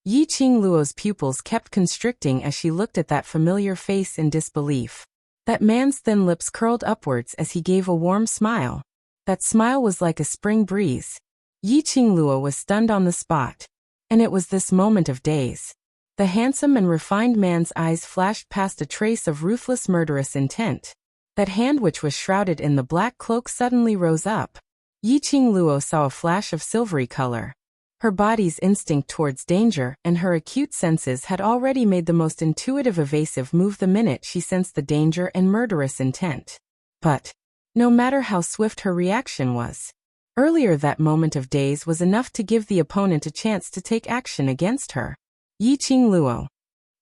Speaker 1: Yi Qingluo's pupils kept constricting as she looked at that familiar face in disbelief. That man's thin lips curled upwards as he gave a warm smile. That smile was like a spring breeze. Yi Qingluo was stunned on the spot. And it was this moment of daze. The handsome and refined man's eyes flashed past a trace of ruthless murderous intent. That hand which was shrouded in the black cloak suddenly rose up. Yi Qingluo saw a flash of silvery color. Her body's instinct towards danger and her acute senses had already made the most intuitive evasive move the minute she sensed the danger and murderous intent. But no matter how swift her reaction was, earlier that moment of daze was enough to give the opponent a chance to take action against her. Yi Qingluo.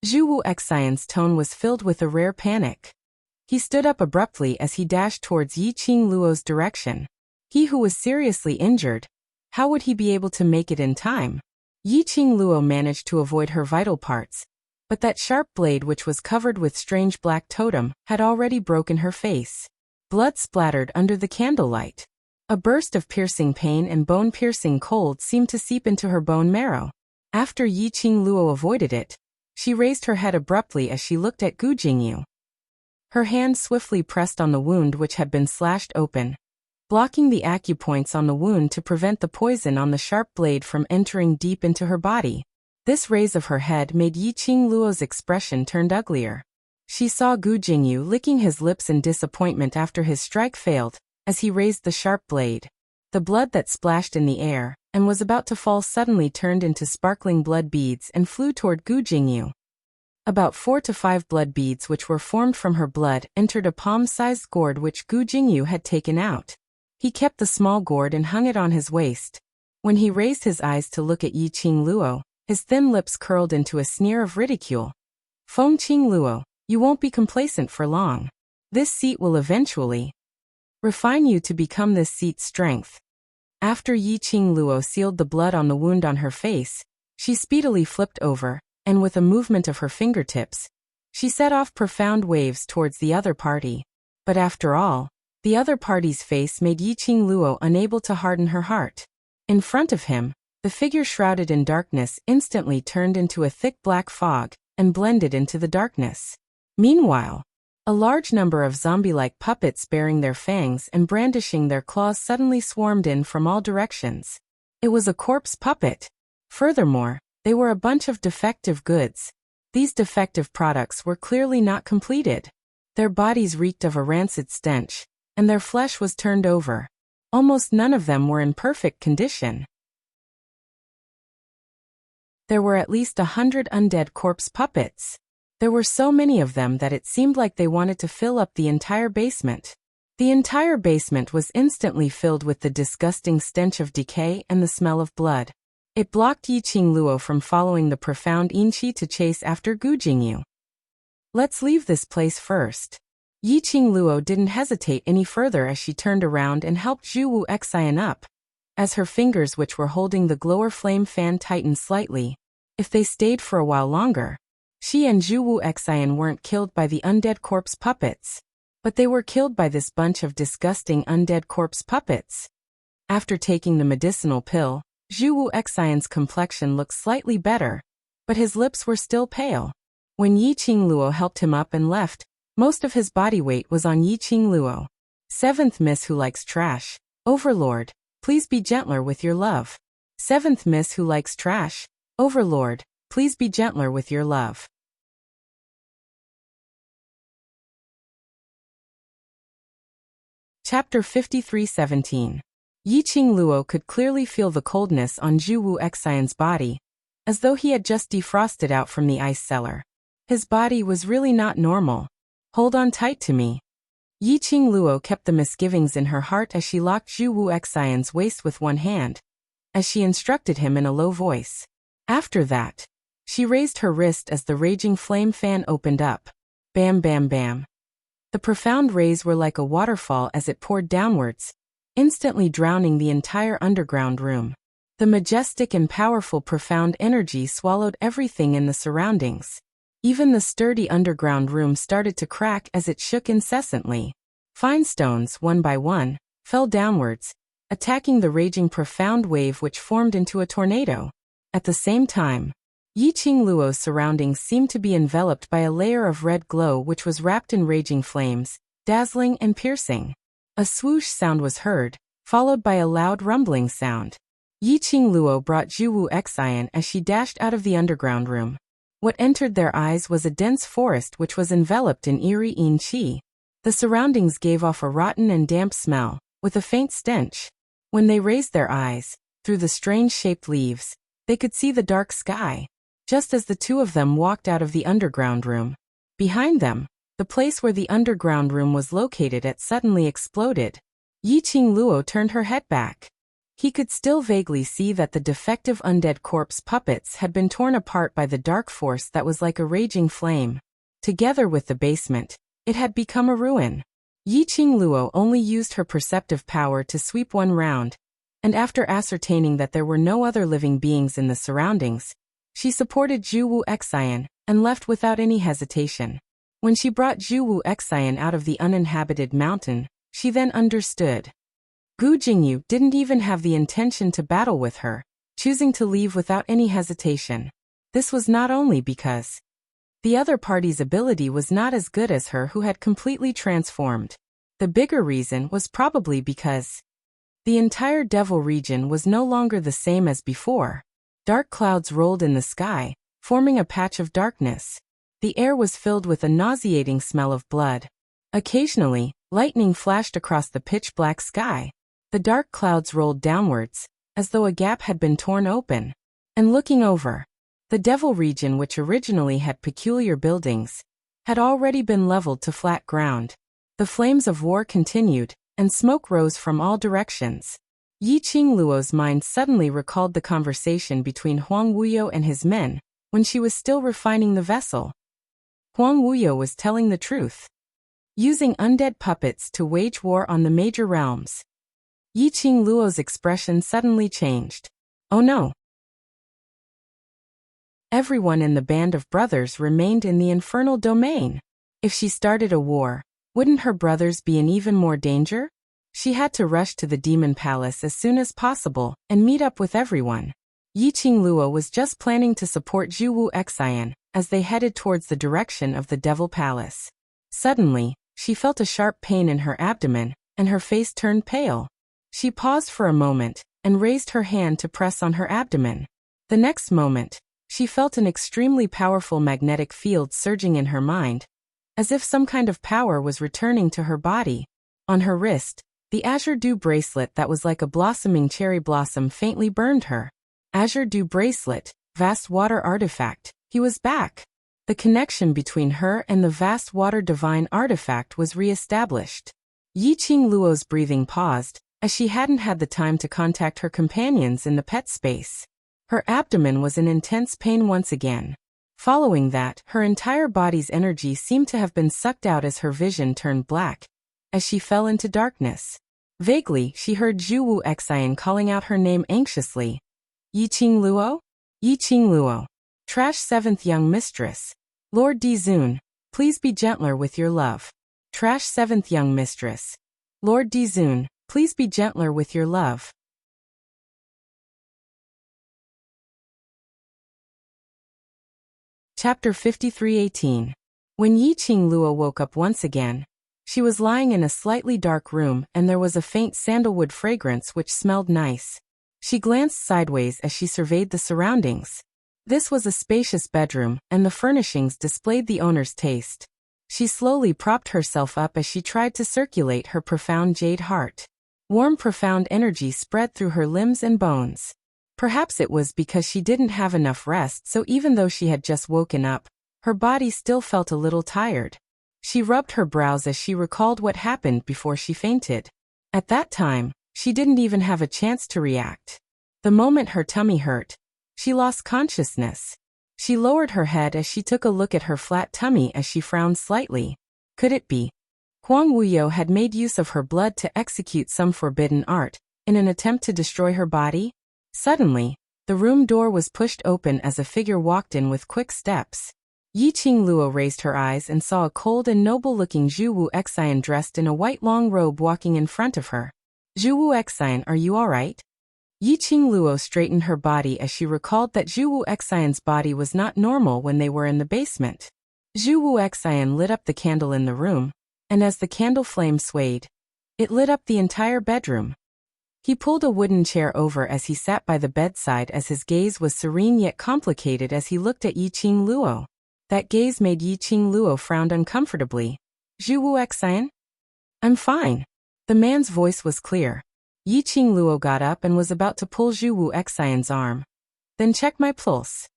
Speaker 1: Zhu Wu Xian's tone was filled with a rare panic. He stood up abruptly as he dashed towards Yi Qingluo's direction. He who was seriously injured, how would he be able to make it in time? Yi Qingluo managed to avoid her vital parts, but that sharp blade which was covered with strange black totem had already broken her face. Blood splattered under the candlelight. A burst of piercing pain and bone-piercing cold seemed to seep into her bone marrow. After Yi Qingluo avoided it, she raised her head abruptly as she looked at Gu Jingyu. Her hand swiftly pressed on the wound which had been slashed open, blocking the acupoints on the wound to prevent the poison on the sharp blade from entering deep into her body. This raise of her head made Yi Qingluo's expression turn uglier. She saw Gu Jingyu licking his lips in disappointment after his strike failed, as he raised the sharp blade. The blood that splashed in the air, and was about to fall suddenly turned into sparkling blood beads and flew toward Gu Jingyu. About 4 to 5 blood beads which were formed from her blood entered a palm-sized gourd which Gu Jingyu had taken out. He kept the small gourd and hung it on his waist. When he raised his eyes to look at Yi Qingluo, his thin lips curled into a sneer of ridicule. Feng Qingluo, you won't be complacent for long. This seat will eventually refine you to become this seat's strength. After Yi Qingluo sealed the blood on the wound on her face, she speedily flipped over, and with a movement of her fingertips, she set off profound waves towards the other party. But after all, the other party's face made Yi Qingluo unable to harden her heart. In front of him, the figure shrouded in darkness instantly turned into a thick black fog and blended into the darkness. Meanwhile, a large number of zombie-like puppets bearing their fangs and brandishing their claws suddenly swarmed in from all directions. It was a corpse puppet. Furthermore, they were a bunch of defective goods. These defective products were clearly not completed. Their bodies reeked of a rancid stench, and their flesh was turned over. Almost none of them were in perfect condition. There were at least 100 undead corpse puppets. There were so many of them that it seemed like they wanted to fill up the entire basement. The entire basement was instantly filled with the disgusting stench of decay and the smell of blood. It blocked Yi Qingluo from following the profound Inqi to chase after Gu Jingyu. Let's leave this place first. Yi Qingluo didn't hesitate any further as she turned around and helped Zhu Wu Xian up. As her fingers which were holding the glower flame fan tightened slightly, if they stayed for a while longer, she and Zhu Wu Xian weren't killed by the undead corpse puppets, but they were killed by this bunch of disgusting undead corpse puppets. After taking the medicinal pill, Zhu Wu Xian's complexion looked slightly better, but his lips were still pale. When Yi Qingluo helped him up and left, most of his body weight was on Yi Qingluo. 7th Miss Who Likes Trash. Overlord, please be gentler with your love. 7th Miss Who Likes Trash. Overlord, please be gentler with your love. Chapter 53:17. Yi Qingluo could clearly feel the coldness on Zhu Wu Xian's body, as though he had just defrosted out from the ice cellar. His body was really not normal. Hold on tight to me. Yi Qingluo kept the misgivings in her heart as she locked Zhu Wu Xian's waist with one hand, as she instructed him in a low voice. After that, she raised her wrist as the raging flame fan opened up. Bam bam bam. The profound rays were like a waterfall as it poured downwards, instantly drowning the entire underground room. The majestic and powerful profound energy swallowed everything in the surroundings. Even the sturdy underground room started to crack as it shook incessantly. Fine stones, one by one, fell downwards, attacking the raging profound wave which formed into a tornado. At the same time, Yiqing Luo's surroundings seemed to be enveloped by a layer of red glow which was wrapped in raging flames, dazzling and piercing. A swoosh sound was heard, followed by a loud rumbling sound. Yiqing Luo brought Zhuwu Xian as she dashed out of the underground room. What entered their eyes was a dense forest which was enveloped in eerie yin qi. The surroundings gave off a rotten and damp smell, with a faint stench. When they raised their eyes, through the strange-shaped leaves, they could see the dark sky. Just as the two of them walked out of the underground room, behind them, the place where the underground room was located suddenly exploded. Yiqing Luo turned her head back. He could still vaguely see that the defective undead corpse puppets had been torn apart by the dark force that was like a raging flame. Together with the basement, it had become a ruin. Yiqing Luo only used her perceptive power to sweep one round, and after ascertaining that there were no other living beings in the surroundings, she supported Zhuwu Xian and left without any hesitation. When she brought Zhuwu Xian out of the uninhabited mountain, she then understood. Gu Jingyu didn't even have the intention to battle with her, choosing to leave without any hesitation. This was not only because the other party's ability was not as good as her who had completely transformed. The bigger reason was probably because the entire Devil region was no longer the same as before. Dark clouds rolled in the sky, forming a patch of darkness. The air was filled with a nauseating smell of blood. Occasionally, lightning flashed across the pitch-black sky. The dark clouds rolled downwards, as though a gap had been torn open. And looking over, the Devil region, which originally had peculiar buildings, had already been leveled to flat ground. The flames of war continued, and smoke rose from all directions. Yiqing Luo's mind suddenly recalled the conversation between Huang Wuyo and his men, when she was still refining the vessel. Huang Wuyo was telling the truth. Using undead puppets to wage war on the major realms. Yiqing Luo's expression suddenly changed. Oh no! Everyone in the band of brothers remained in the infernal domain. If she started a war, wouldn't her brothers be in even more danger? She had to rush to the demon palace as soon as possible and meet up with everyone. Yiqing Luo was just planning to support Zhuwu Xian as they headed towards the direction of the Devil Palace. Suddenly, she felt a sharp pain in her abdomen, and her face turned pale. She paused for a moment and raised her hand to press on her abdomen. The next moment, she felt an extremely powerful magnetic field surging in her mind, as if some kind of power was returning to her body. On her wrist, the azure dew bracelet that was like a blossoming cherry blossom faintly burned her. Azure dew bracelet, vast water artifact, he was back. The connection between her and the vast water divine artifact was re-established. Yiqing Luo's breathing paused, as she hadn't had the time to contact her companions in the pet space. Her abdomen was in intense pain once again. Following that, her entire body's energy seemed to have been sucked out as her vision turned black, as she fell into darkness. Vaguely, she heard Zhuwu Xian calling out her name anxiously. Yiqing Luo? Yiqing Luo. Trash 7th young mistress. Lord Dizun, please be gentler with your love. Trash 7th young mistress. Lord Dizun, please be gentler with your love. Chapter 53:18. When Yiqing Luo woke up once again, she was lying in a slightly dark room and there was a faint sandalwood fragrance which smelled nice. She glanced sideways as she surveyed the surroundings. This was a spacious bedroom, and the furnishings displayed the owner's taste. She slowly propped herself up as she tried to circulate her profound jade heart. Warm, profound energy spread through her limbs and bones. Perhaps it was because she didn't have enough rest, so even though she had just woken up, her body still felt a little tired. She rubbed her brows as she recalled what happened before she fainted. At that time, she didn't even have a chance to react. The moment her tummy hurt, she lost consciousness. She lowered her head as she took a look at her flat tummy as she frowned slightly. Could it be? Huang Wuyo had made use of her blood to execute some forbidden art, in an attempt to destroy her body? Suddenly, the room door was pushed open as a figure walked in with quick steps. Yi Qingluo raised her eyes and saw a cold and noble-looking Zhu Wu Xian dressed in a white long robe walking in front of her. Zhu Wu Xian, are you all right? Yi Qingluo straightened her body as she recalled that Zhu Wu Xian's body was not normal when they were in the basement. Zhu Wu Xian lit up the candle in the room, and as the candle flame swayed, it lit up the entire bedroom. He pulled a wooden chair over as he sat by the bedside as his gaze was serene yet complicated as he looked at Yi Qingluo. That gaze made Yi Qingluo frown uncomfortably. Zhu Wu Xian? I'm fine. The man's voice was clear. Yi Qingluo got up and was about to pull Zhu Wu Xian's arm. Then check my pulse.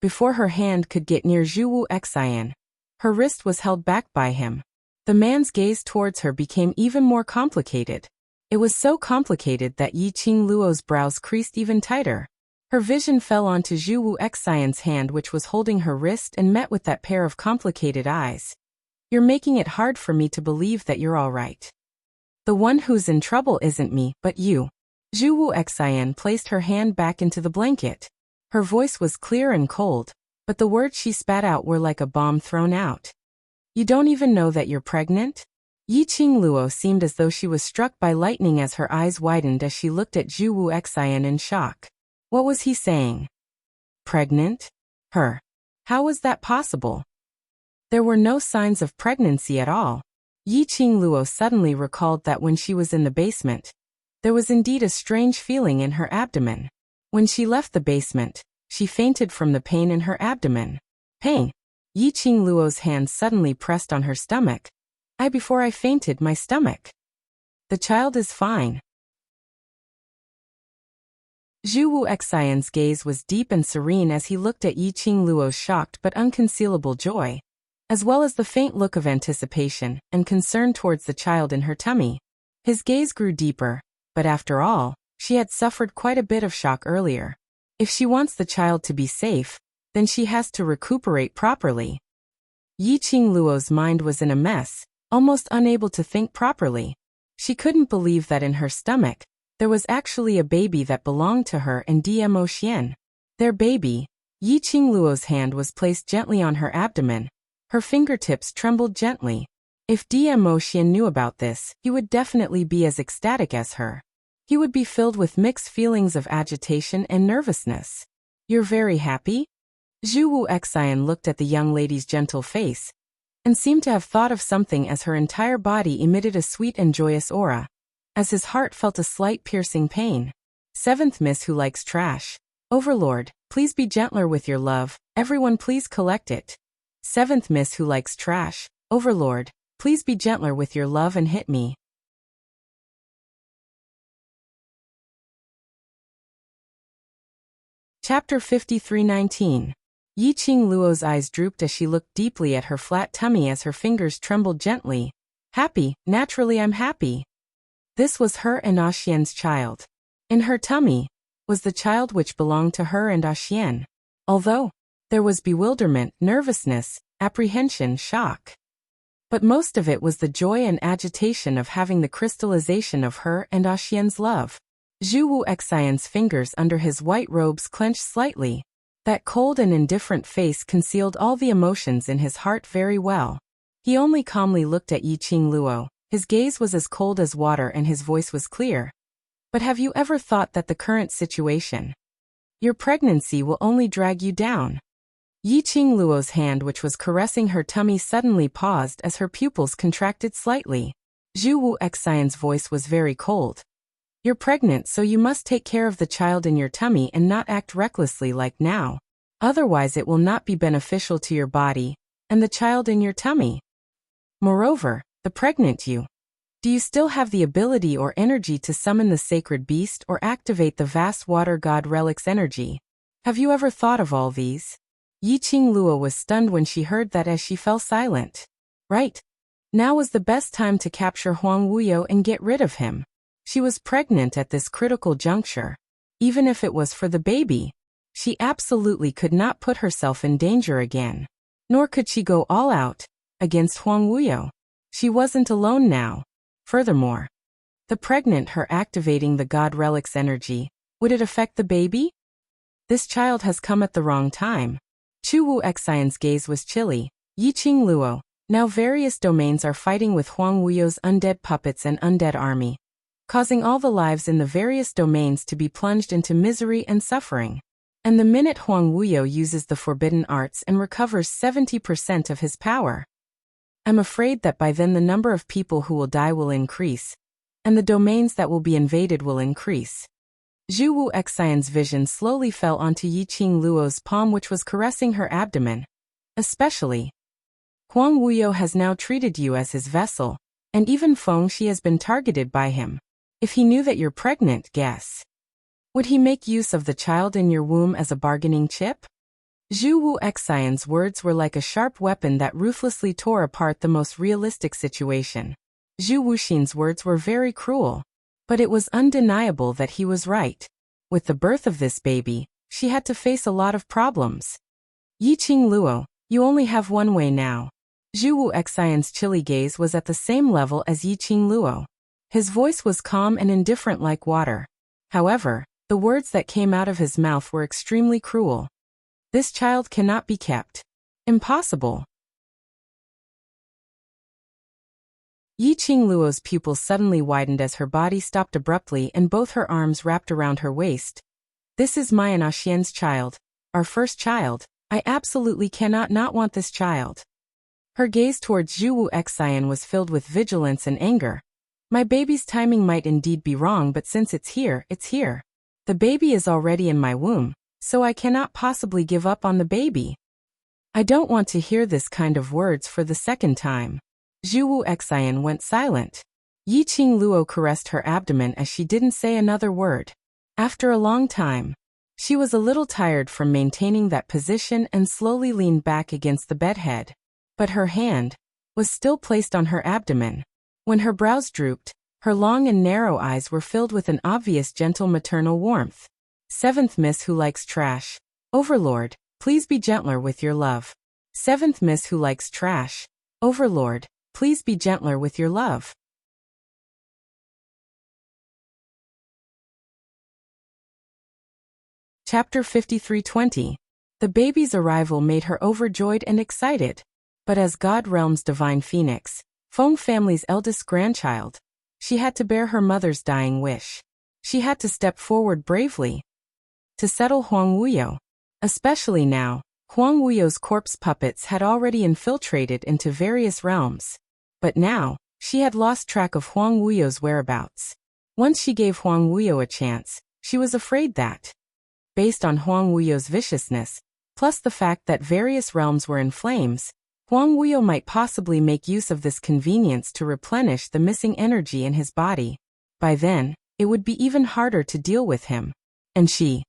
Speaker 1: Before her hand could get near Zhu Wu Xian, her wrist was held back by him. The man's gaze towards her became even more complicated. It was so complicated that Yi Qingluo's brows creased even tighter. Her vision fell onto Zhu Wu Xian's hand which was holding her wrist and met with that pair of complicated eyes. You're making it hard for me to believe that you're all right. The one who's in trouble isn't me, but you. Zhu Wu Xian placed her hand back into the blanket. Her voice was clear and cold, but the words she spat out were like a bomb thrown out. You don't even know that you're pregnant? Yi Qingluo seemed as though she was struck by lightning as her eyes widened as she looked at Zhu Wu Xian in shock. What was he saying? Pregnant? Her. How was that possible? There were no signs of pregnancy at all. Yi Qingluo suddenly recalled that when she was in the basement, there was indeed a strange feeling in her abdomen. When she left the basement, she fainted from the pain in her abdomen. Pain? Yi Qingluo's hand suddenly pressed on her stomach. Before I fainted, my stomach. The child is fine. Zhu Wu Xian's gaze was deep and serene as he looked at Yi Qingluo's shocked but unconcealable joy, as well as the faint look of anticipation and concern towards the child in her tummy. His gaze grew deeper, but after all, she had suffered quite a bit of shock earlier. If she wants the child to be safe, then she has to recuperate properly. Yi Qingluo's mind was in a mess, almost unable to think properly. She couldn't believe that in her stomach, there was actually a baby that belonged to her and Dmo Xian. Their baby. Yi Qingluo's hand was placed gently on her abdomen. Her fingertips trembled gently. If Dmo Xian knew about this, he would definitely be as ecstatic as her. He would be filled with mixed feelings of agitation and nervousness. You're very happy? Zhu Wu Xian looked at the young lady's gentle face, and seemed to have thought of something as her entire body emitted a sweet and joyous aura, as his heart felt a slight piercing pain. Seventh Miss Who Likes Trash. Overlord, please be gentler with your love, everyone please collect it. Seventh Miss Who Likes Trash. Overlord, please be gentler with your love and hit me. Chapter 53:19. Yi Qingluo's eyes drooped as she looked deeply at her flat tummy as her fingers trembled gently. Happy, naturally I'm happy. This was her and Xian's child. In her tummy was the child which belonged to her and Xian. Although there was bewilderment, nervousness, apprehension, shock. But most of it was the joy and agitation of having the crystallization of her and Xian's love. Zhu Wu Xian's fingers under his white robes clenched slightly. That cold and indifferent face concealed all the emotions in his heart very well. He only calmly looked at Yi Qingluo. His gaze was as cold as water and his voice was clear. But have you ever thought that the current situation, your pregnancy, will only drag you down? Yi Qingluo's hand which was caressing her tummy suddenly paused as her pupils contracted slightly. Zhu Wu Xian's voice was very cold. You're pregnant, so you must take care of the child in your tummy and not act recklessly like now. Otherwise it will not be beneficial to your body and the child in your tummy. Moreover, the pregnant you. Do you still have the ability or energy to summon the sacred beast or activate the vast water god relic's energy? Have you ever thought of all these? Yi Qingluo was stunned when she heard that as she fell silent. Right. Now was the best time to capture Huang Wuyo and get rid of him. She was pregnant at this critical juncture. Even if it was for the baby, she absolutely could not put herself in danger again. Nor could she go all out against Huang Wuyo. She wasn't alone now. Furthermore, the pregnant her activating the god relic's energy, would it affect the baby? This child has come at the wrong time. Chu Wu Xian's gaze was chilly. Yiqing Luo. Now various domains are fighting with Huang Wuyo's undead puppets and undead army, causing all the lives in the various domains to be plunged into misery and suffering. And the minute Huang Wuyo uses the forbidden arts and recovers 70% of his power, I'm afraid that by then the number of people who will die will increase, and the domains that will be invaded will increase. Zhu Wu Xian's vision slowly fell onto Yiqing Luo's palm, which was caressing her abdomen. Especially, Huang Wuyo has now treated you as his vessel, and even Feng Shi has been targeted by him. If he knew that you're pregnant, guess. Would he make use of the child in your womb as a bargaining chip? Zhu Wu Xian's words were like a sharp weapon that ruthlessly tore apart the most realistic situation. Zhu Wuxin's words were very cruel, but it was undeniable that he was right. With the birth of this baby, she had to face a lot of problems. Yiqing Luo, you only have one way now. Zhu Wu Xian's chilly gaze was at the same level as Yiqing Luo. His voice was calm and indifferent like water. However, the words that came out of his mouth were extremely cruel. This child cannot be kept. Impossible. Yiqing Luo's pupils suddenly widened as her body stopped abruptly and both her arms wrapped around her waist. This is my and Xian's child, our first child. I absolutely cannot not want this child. Her gaze towards Zhu Wu Xian was filled with vigilance and anger. My baby's timing might indeed be wrong, but since it's here, it's here. The baby is already in my womb, so I cannot possibly give up on the baby. I don't want to hear this kind of words for the second time. Zhu Wu Xian went silent. Yiqing Luo caressed her abdomen as she didn't say another word. After a long time, she was a little tired from maintaining that position and slowly leaned back against the bedhead. But her hand was still placed on her abdomen. When her brows drooped, her long and narrow eyes were filled with an obvious gentle maternal warmth. Seventh Miss Who Likes Trash. Overlord, please be gentler with your love. Seventh Miss Who Likes Trash. Overlord, please be gentler with your love. Chapter 53:20. The baby's arrival made her overjoyed and excited. But as God Realm's divine phoenix, Feng family's eldest grandchild, she had to bear her mother's dying wish. She had to step forward bravely to settle Huang Wuyo. Especially now, Huang Wuyo's corpse puppets had already infiltrated into various realms. But now, she had lost track of Huang Wuyo's whereabouts. Once she gave Huang Wuyo a chance, she was afraid that, based on Huang Wuyo's viciousness, plus the fact that various realms were in flames, Huang Wuyo might possibly make use of this convenience to replenish the missing energy in his body. By then, it would be even harder to deal with him. And she,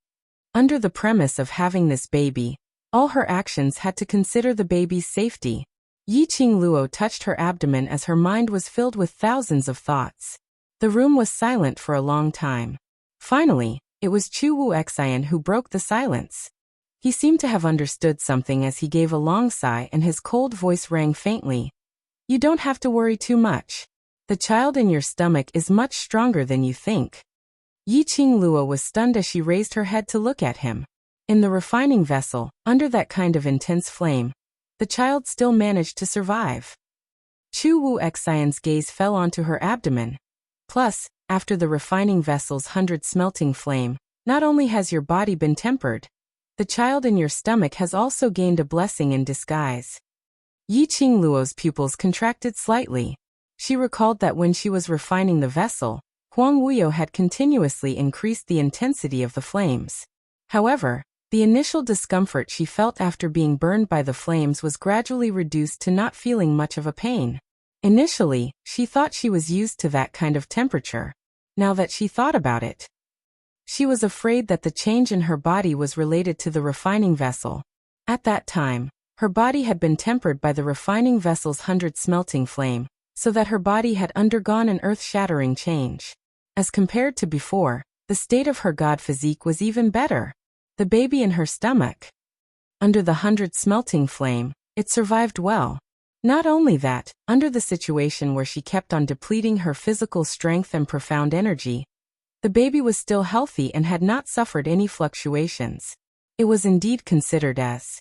Speaker 1: under the premise of having this baby, all her actions had to consider the baby's safety. Yiqing Luo touched her abdomen as her mind was filled with thousands of thoughts. The room was silent for a long time. Finally, it was Chu Wu Xian who broke the silence. He seemed to have understood something as he gave a long sigh and his cold voice rang faintly. You don't have to worry too much. The child in your stomach is much stronger than you think. Yiqing Luo was stunned as she raised her head to look at him. In the refining vessel, under that kind of intense flame, the child still managed to survive. Chu Wu Xian's gaze fell onto her abdomen. Plus, after the refining vessel's 100 smelting flame, not only has your body been tempered, the child in your stomach has also gained a blessing in disguise. Yiqing Luo's pupils contracted slightly. She recalled that when she was refining the vessel, Huang Wuyo had continuously increased the intensity of the flames. However, the initial discomfort she felt after being burned by the flames was gradually reduced to not feeling much of a pain. Initially, she thought she was used to that kind of temperature. Now that she thought about it, she was afraid that the change in her body was related to the refining vessel. At that time, her body had been tempered by the refining vessel's 100 smelting flame, so that her body had undergone an earth-shattering change. As compared to before, the state of her god physique was even better. The baby in her stomach, under the 100 smelting flame, it survived well. Not only that, under the situation where she kept on depleting her physical strength and profound energy, the baby was still healthy and had not suffered any fluctuations. It was indeed considered as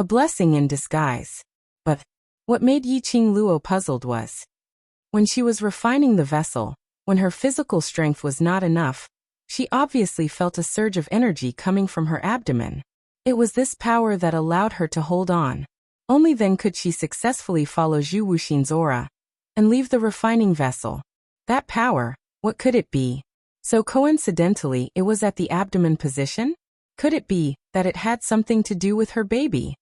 Speaker 1: A blessing in disguise. But what made Yiqing Luo puzzled was, when she was refining the vessel, when her physical strength was not enough, she obviously felt a surge of energy coming from her abdomen. It was this power that allowed her to hold on. Only then could she successfully follow Zhu Wuxin's aura and leave the refining vessel. That power, what could it be? So coincidentally, it was at the abdomen position? Could it be that it had something to do with her baby?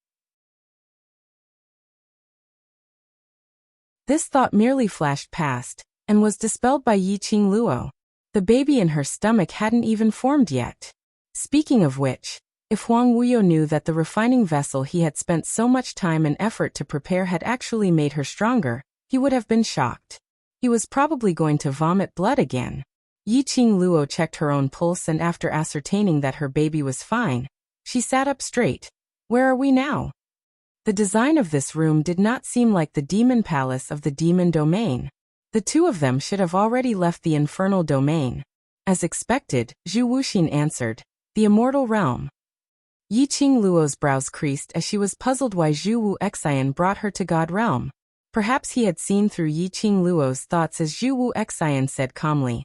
Speaker 1: This thought merely flashed past and was dispelled by Yiqing Luo. The baby in her stomach hadn't even formed yet. Speaking of which, if Huang Wuyo knew that the refining vessel he had spent so much time and effort to prepare had actually made her stronger, he would have been shocked. He was probably going to vomit blood again. Yiqing Luo checked her own pulse, and after ascertaining that her baby was fine, she sat up straight. Where are we now? The design of this room did not seem like the demon palace of the demon domain. The two of them should have already left the infernal domain. As expected, Zhu Wuxin answered, the immortal realm. Yiqing Luo's brows creased as she was puzzled why Zhu Wu Xian brought her to God realm. Perhaps he had seen through Yiqing Luo's thoughts as Zhu Wu Xian said calmly.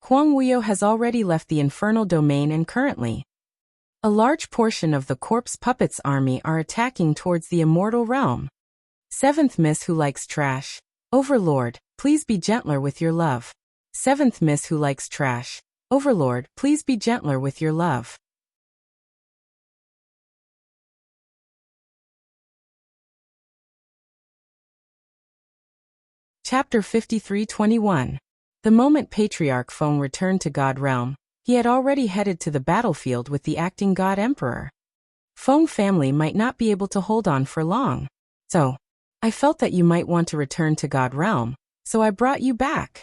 Speaker 1: Huang Wuyo has already left the infernal domain, and currently, a large portion of the corpse puppets army are attacking towards the immortal realm. Seventh Miss Who Likes Trash. Overlord, please be gentler with your love. Seventh Miss Who Likes Trash. Overlord, please be gentler with your love. Chapter 53:21. The moment Patriarch Feng returned to God Realm, he had already headed to the battlefield with the acting God Emperor. Feng family might not be able to hold on for long. So, I felt that you might want to return to God Realm, so I brought you back.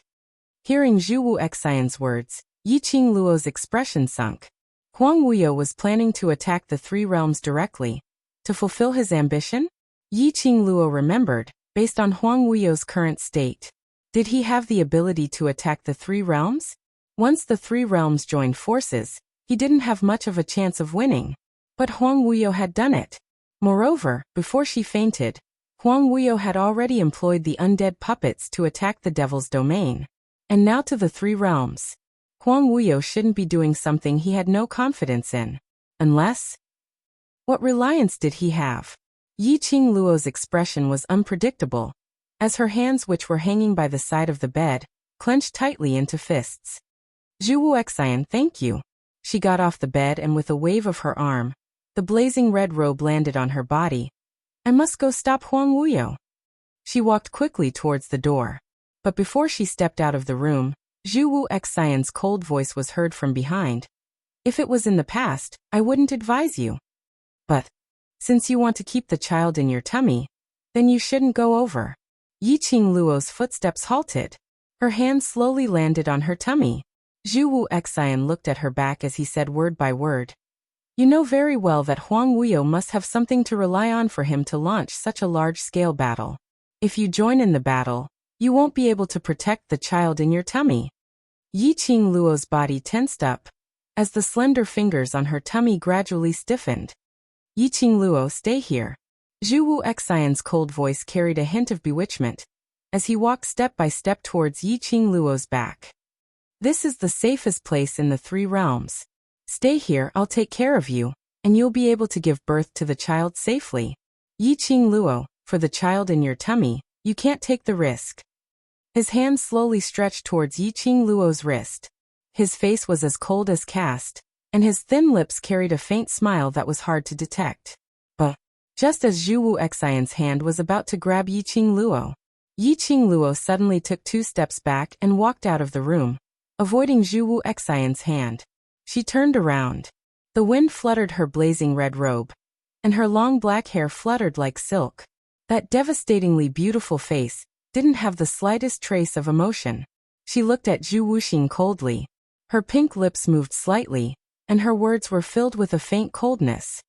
Speaker 1: Hearing Zhu Wu Xian's words, Yiqing Luo's expression sunk. Huang Wuyo was planning to attack the three realms directly. To fulfill his ambition? Yiqing Luo remembered, based on Huang Wuyo's current state, did he have the ability to attack the three realms? Once the three realms joined forces, he didn't have much of a chance of winning. But Huang Wuyo had done it. Moreover, before she fainted, Huang Wuyo had already employed the undead puppets to attack the devil's domain. And now to the three realms. Huang Wuyo shouldn't be doing something he had no confidence in. Unless? What reliance did he have? Yiqing Luo's expression was unpredictable, as her hands, which were hanging by the side of the bed, clenched tightly into fists. Zhu Wu Xian, thank you. She got off the bed, and with a wave of her arm, the blazing red robe landed on her body. I must go stop Huang Wuyo. She walked quickly towards the door. But before she stepped out of the room, Zhu Wu Xian's cold voice was heard from behind. If it was in the past, I wouldn't advise you. But since you want to keep the child in your tummy, then you shouldn't go over. Yiqing Luo's footsteps halted. Her hand slowly landed on her tummy. Zhu Wu Xian looked at her back as he said word by word. You know very well that Huang Wuyo must have something to rely on for him to launch such a large-scale battle. If you join in the battle, you won't be able to protect the child in your tummy. Yiqing Luo's body tensed up, as the slender fingers on her tummy gradually stiffened. Yiqing Luo, stay here. Zhu Wu Xian's cold voice carried a hint of bewitchment, as he walked step by step towards Yiqing Luo's back. This is the safest place in the three realms. Stay here, I'll take care of you, and you'll be able to give birth to the child safely. Yiqing Luo, for the child in your tummy, you can't take the risk. His hand slowly stretched towards Yiqing Luo's wrist. His face was as cold as cast, and his thin lips carried a faint smile that was hard to detect. But just as Zhu Wu Xian's hand was about to grab Yiqing Luo suddenly took 2 steps back and walked out of the room, avoiding Zhu Wu Xian's hand. She turned around. The wind fluttered her blazing red robe, and her long black hair fluttered like silk. That devastatingly beautiful face didn't have the slightest trace of emotion. She looked at Zhu Wuxin coldly. Her pink lips moved slightly, and her words were filled with a faint coldness.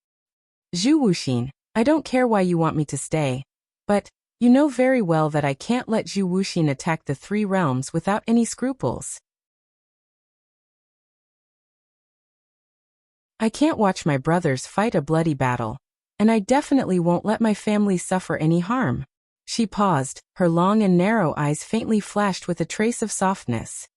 Speaker 1: Zhu Wuxin, I don't care why you want me to stay, but you know very well that I can't let Zhu Wuxin attack the three realms without any scruples. I can't watch my brothers fight a bloody battle. And I definitely won't let my family suffer any harm. She paused, her long and narrow eyes faintly flashed with a trace of softness.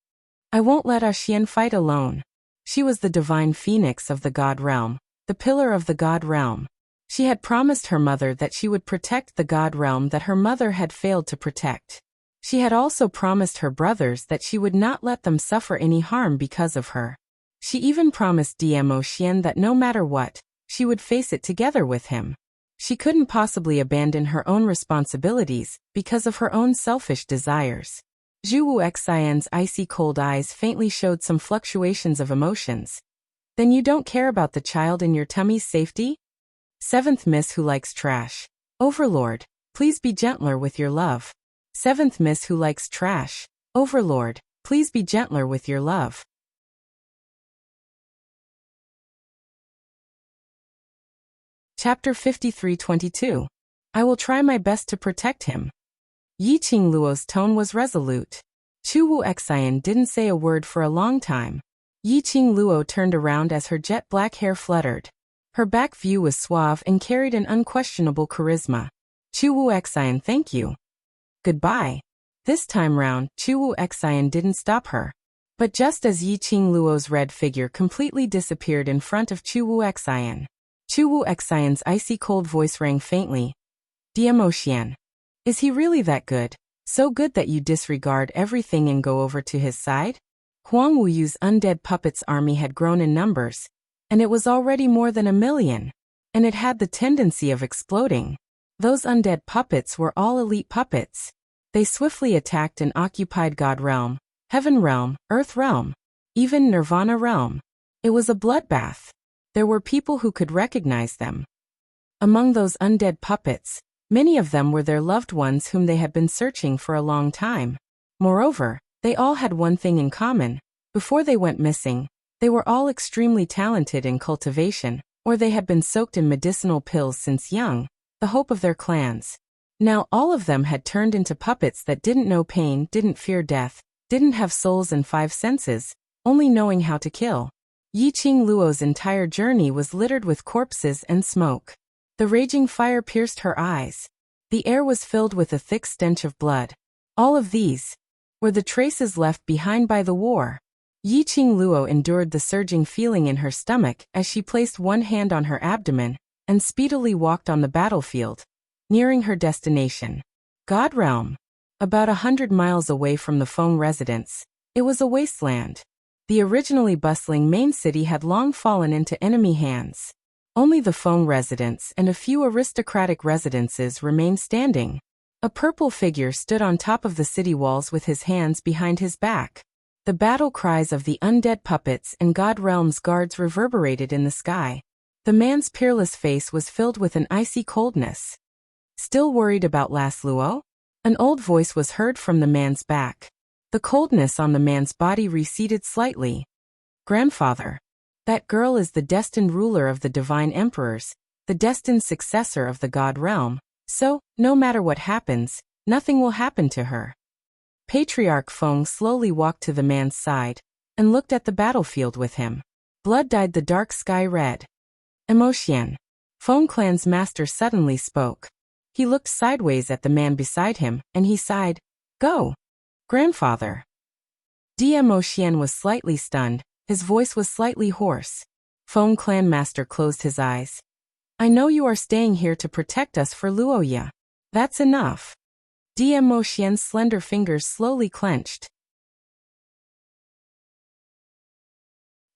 Speaker 1: I won't let Xian fight alone. She was the divine phoenix of the god realm, the pillar of the god realm. She had promised her mother that she would protect the god realm that her mother had failed to protect. She had also promised her brothers that she would not let them suffer any harm because of her. She even promised Dmo Xian that no matter what, she would face it together with him. She couldn't possibly abandon her own responsibilities because of her own selfish desires. Zhu Wuxian's icy cold eyes faintly showed some fluctuations of emotions. Then you don't care about the child in your tummy's safety? Seventh Miss Who Likes Trash. Overlord, please be gentler with your love. Seventh Miss Who Likes Trash. Overlord, please be gentler with your love. Chapter 53:22. I will try my best to protect him. Yi Qingluo's tone was resolute. Zhu Wuxian didn't say a word for a long time. Yi Qingluo turned around as her jet black hair fluttered. Her back view was suave and carried an unquestionable charisma. Zhu Wuxian, thank you. Goodbye. This time round, Zhu Wuxian didn't stop her. But just as Yi Qingluo's red figure completely disappeared in front of Zhu Wuxian, Zhu Wuxian's icy cold voice rang faintly. Dmo Xian. Is he really that good? So good that you disregard everything and go over to his side? Huang Wuyu's undead puppets army had grown in numbers, and it was already more than 1 million. And it had the tendency of exploding. Those undead puppets were all elite puppets. They swiftly attacked and occupied God Realm, Heaven Realm, Earth Realm, even Nirvana Realm. It was a bloodbath. There were people who could recognize them. Among those undead puppets, many of them were their loved ones whom they had been searching for a long time. Moreover, they all had one thing in common. Before they went missing, they were all extremely talented in cultivation, or they had been soaked in medicinal pills since young, the hope of their clans. Now all of them had turned into puppets that didn't know pain, didn't fear death, didn't have souls and 5 senses, only knowing how to kill. Yi Qingluo's entire journey was littered with corpses and smoke. The raging fire pierced her eyes. The air was filled with a thick stench of blood. All of these were the traces left behind by the war. Yi Qingluo endured the surging feeling in her stomach as she placed one hand on her abdomen and speedily walked on the battlefield, nearing her destination. God Realm. About 100 miles away from the Feng residence, it was a wasteland. The originally bustling main city had long fallen into enemy hands. Only the Feng residence and a few aristocratic residences remained standing. A purple figure stood on top of the city walls with his hands behind his back. The battle cries of the undead puppets and God Realm's guards reverberated in the sky. The man's peerless face was filled with an icy coldness. Still worried about Las Luo? An old voice was heard from the man's back. The coldness on the man's body receded slightly. Grandfather. That girl is the destined ruler of the divine emperors, the destined successor of the God Realm, so, no matter what happens, nothing will happen to her. Patriarch Feng slowly walked to the man's side and looked at the battlefield with him. Blood dyed the dark sky red. Emotion. Feng clan's master suddenly spoke. He looked sideways at the man beside him, and he sighed. Go. Grandfather. Dmo Xian was slightly stunned, his voice was slightly hoarse. Feng clan master closed his eyes. I know you are staying here to protect us for Luoya. That's enough. Dmo Xian's slender fingers slowly clenched.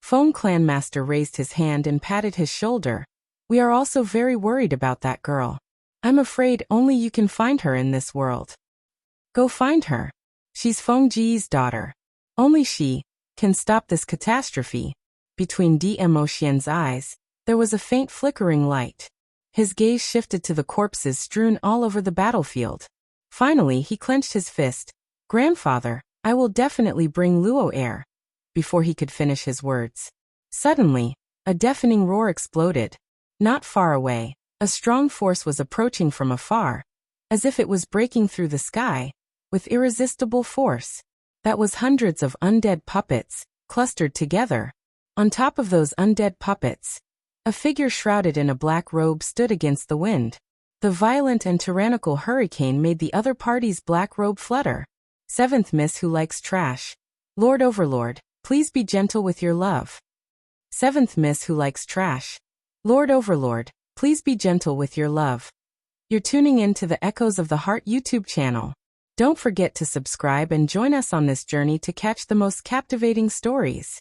Speaker 1: Feng clan master raised his hand and patted his shoulder. We are also very worried about that girl. I'm afraid only you can find her in this world. Go find her. She's Feng Ji's daughter. Only she can stop this catastrophe. Between Dmo Xian's eyes, there was a faint flickering light. His gaze shifted to the corpses strewn all over the battlefield. Finally, he clenched his fist. Grandfather, I will definitely bring Luo heir. Before he could finish his words, suddenly, a deafening roar exploded. Not far away, a strong force was approaching from afar, as if it was breaking through the sky, with irresistible force. That was hundreds of undead puppets, clustered together. On top of those undead puppets, A figure shrouded in a black robe stood against the wind. The violent and tyrannical hurricane made the other party's black robe flutter. 7th Miss Who Likes Trash. Lord Overlord, please be gentle with your love. 7th Miss Who Likes Trash. Lord Overlord, please be gentle with your love. You're tuning in to the Echoes of the Heart YouTube channel. Don't forget to subscribe and join us on this journey to catch the most captivating stories.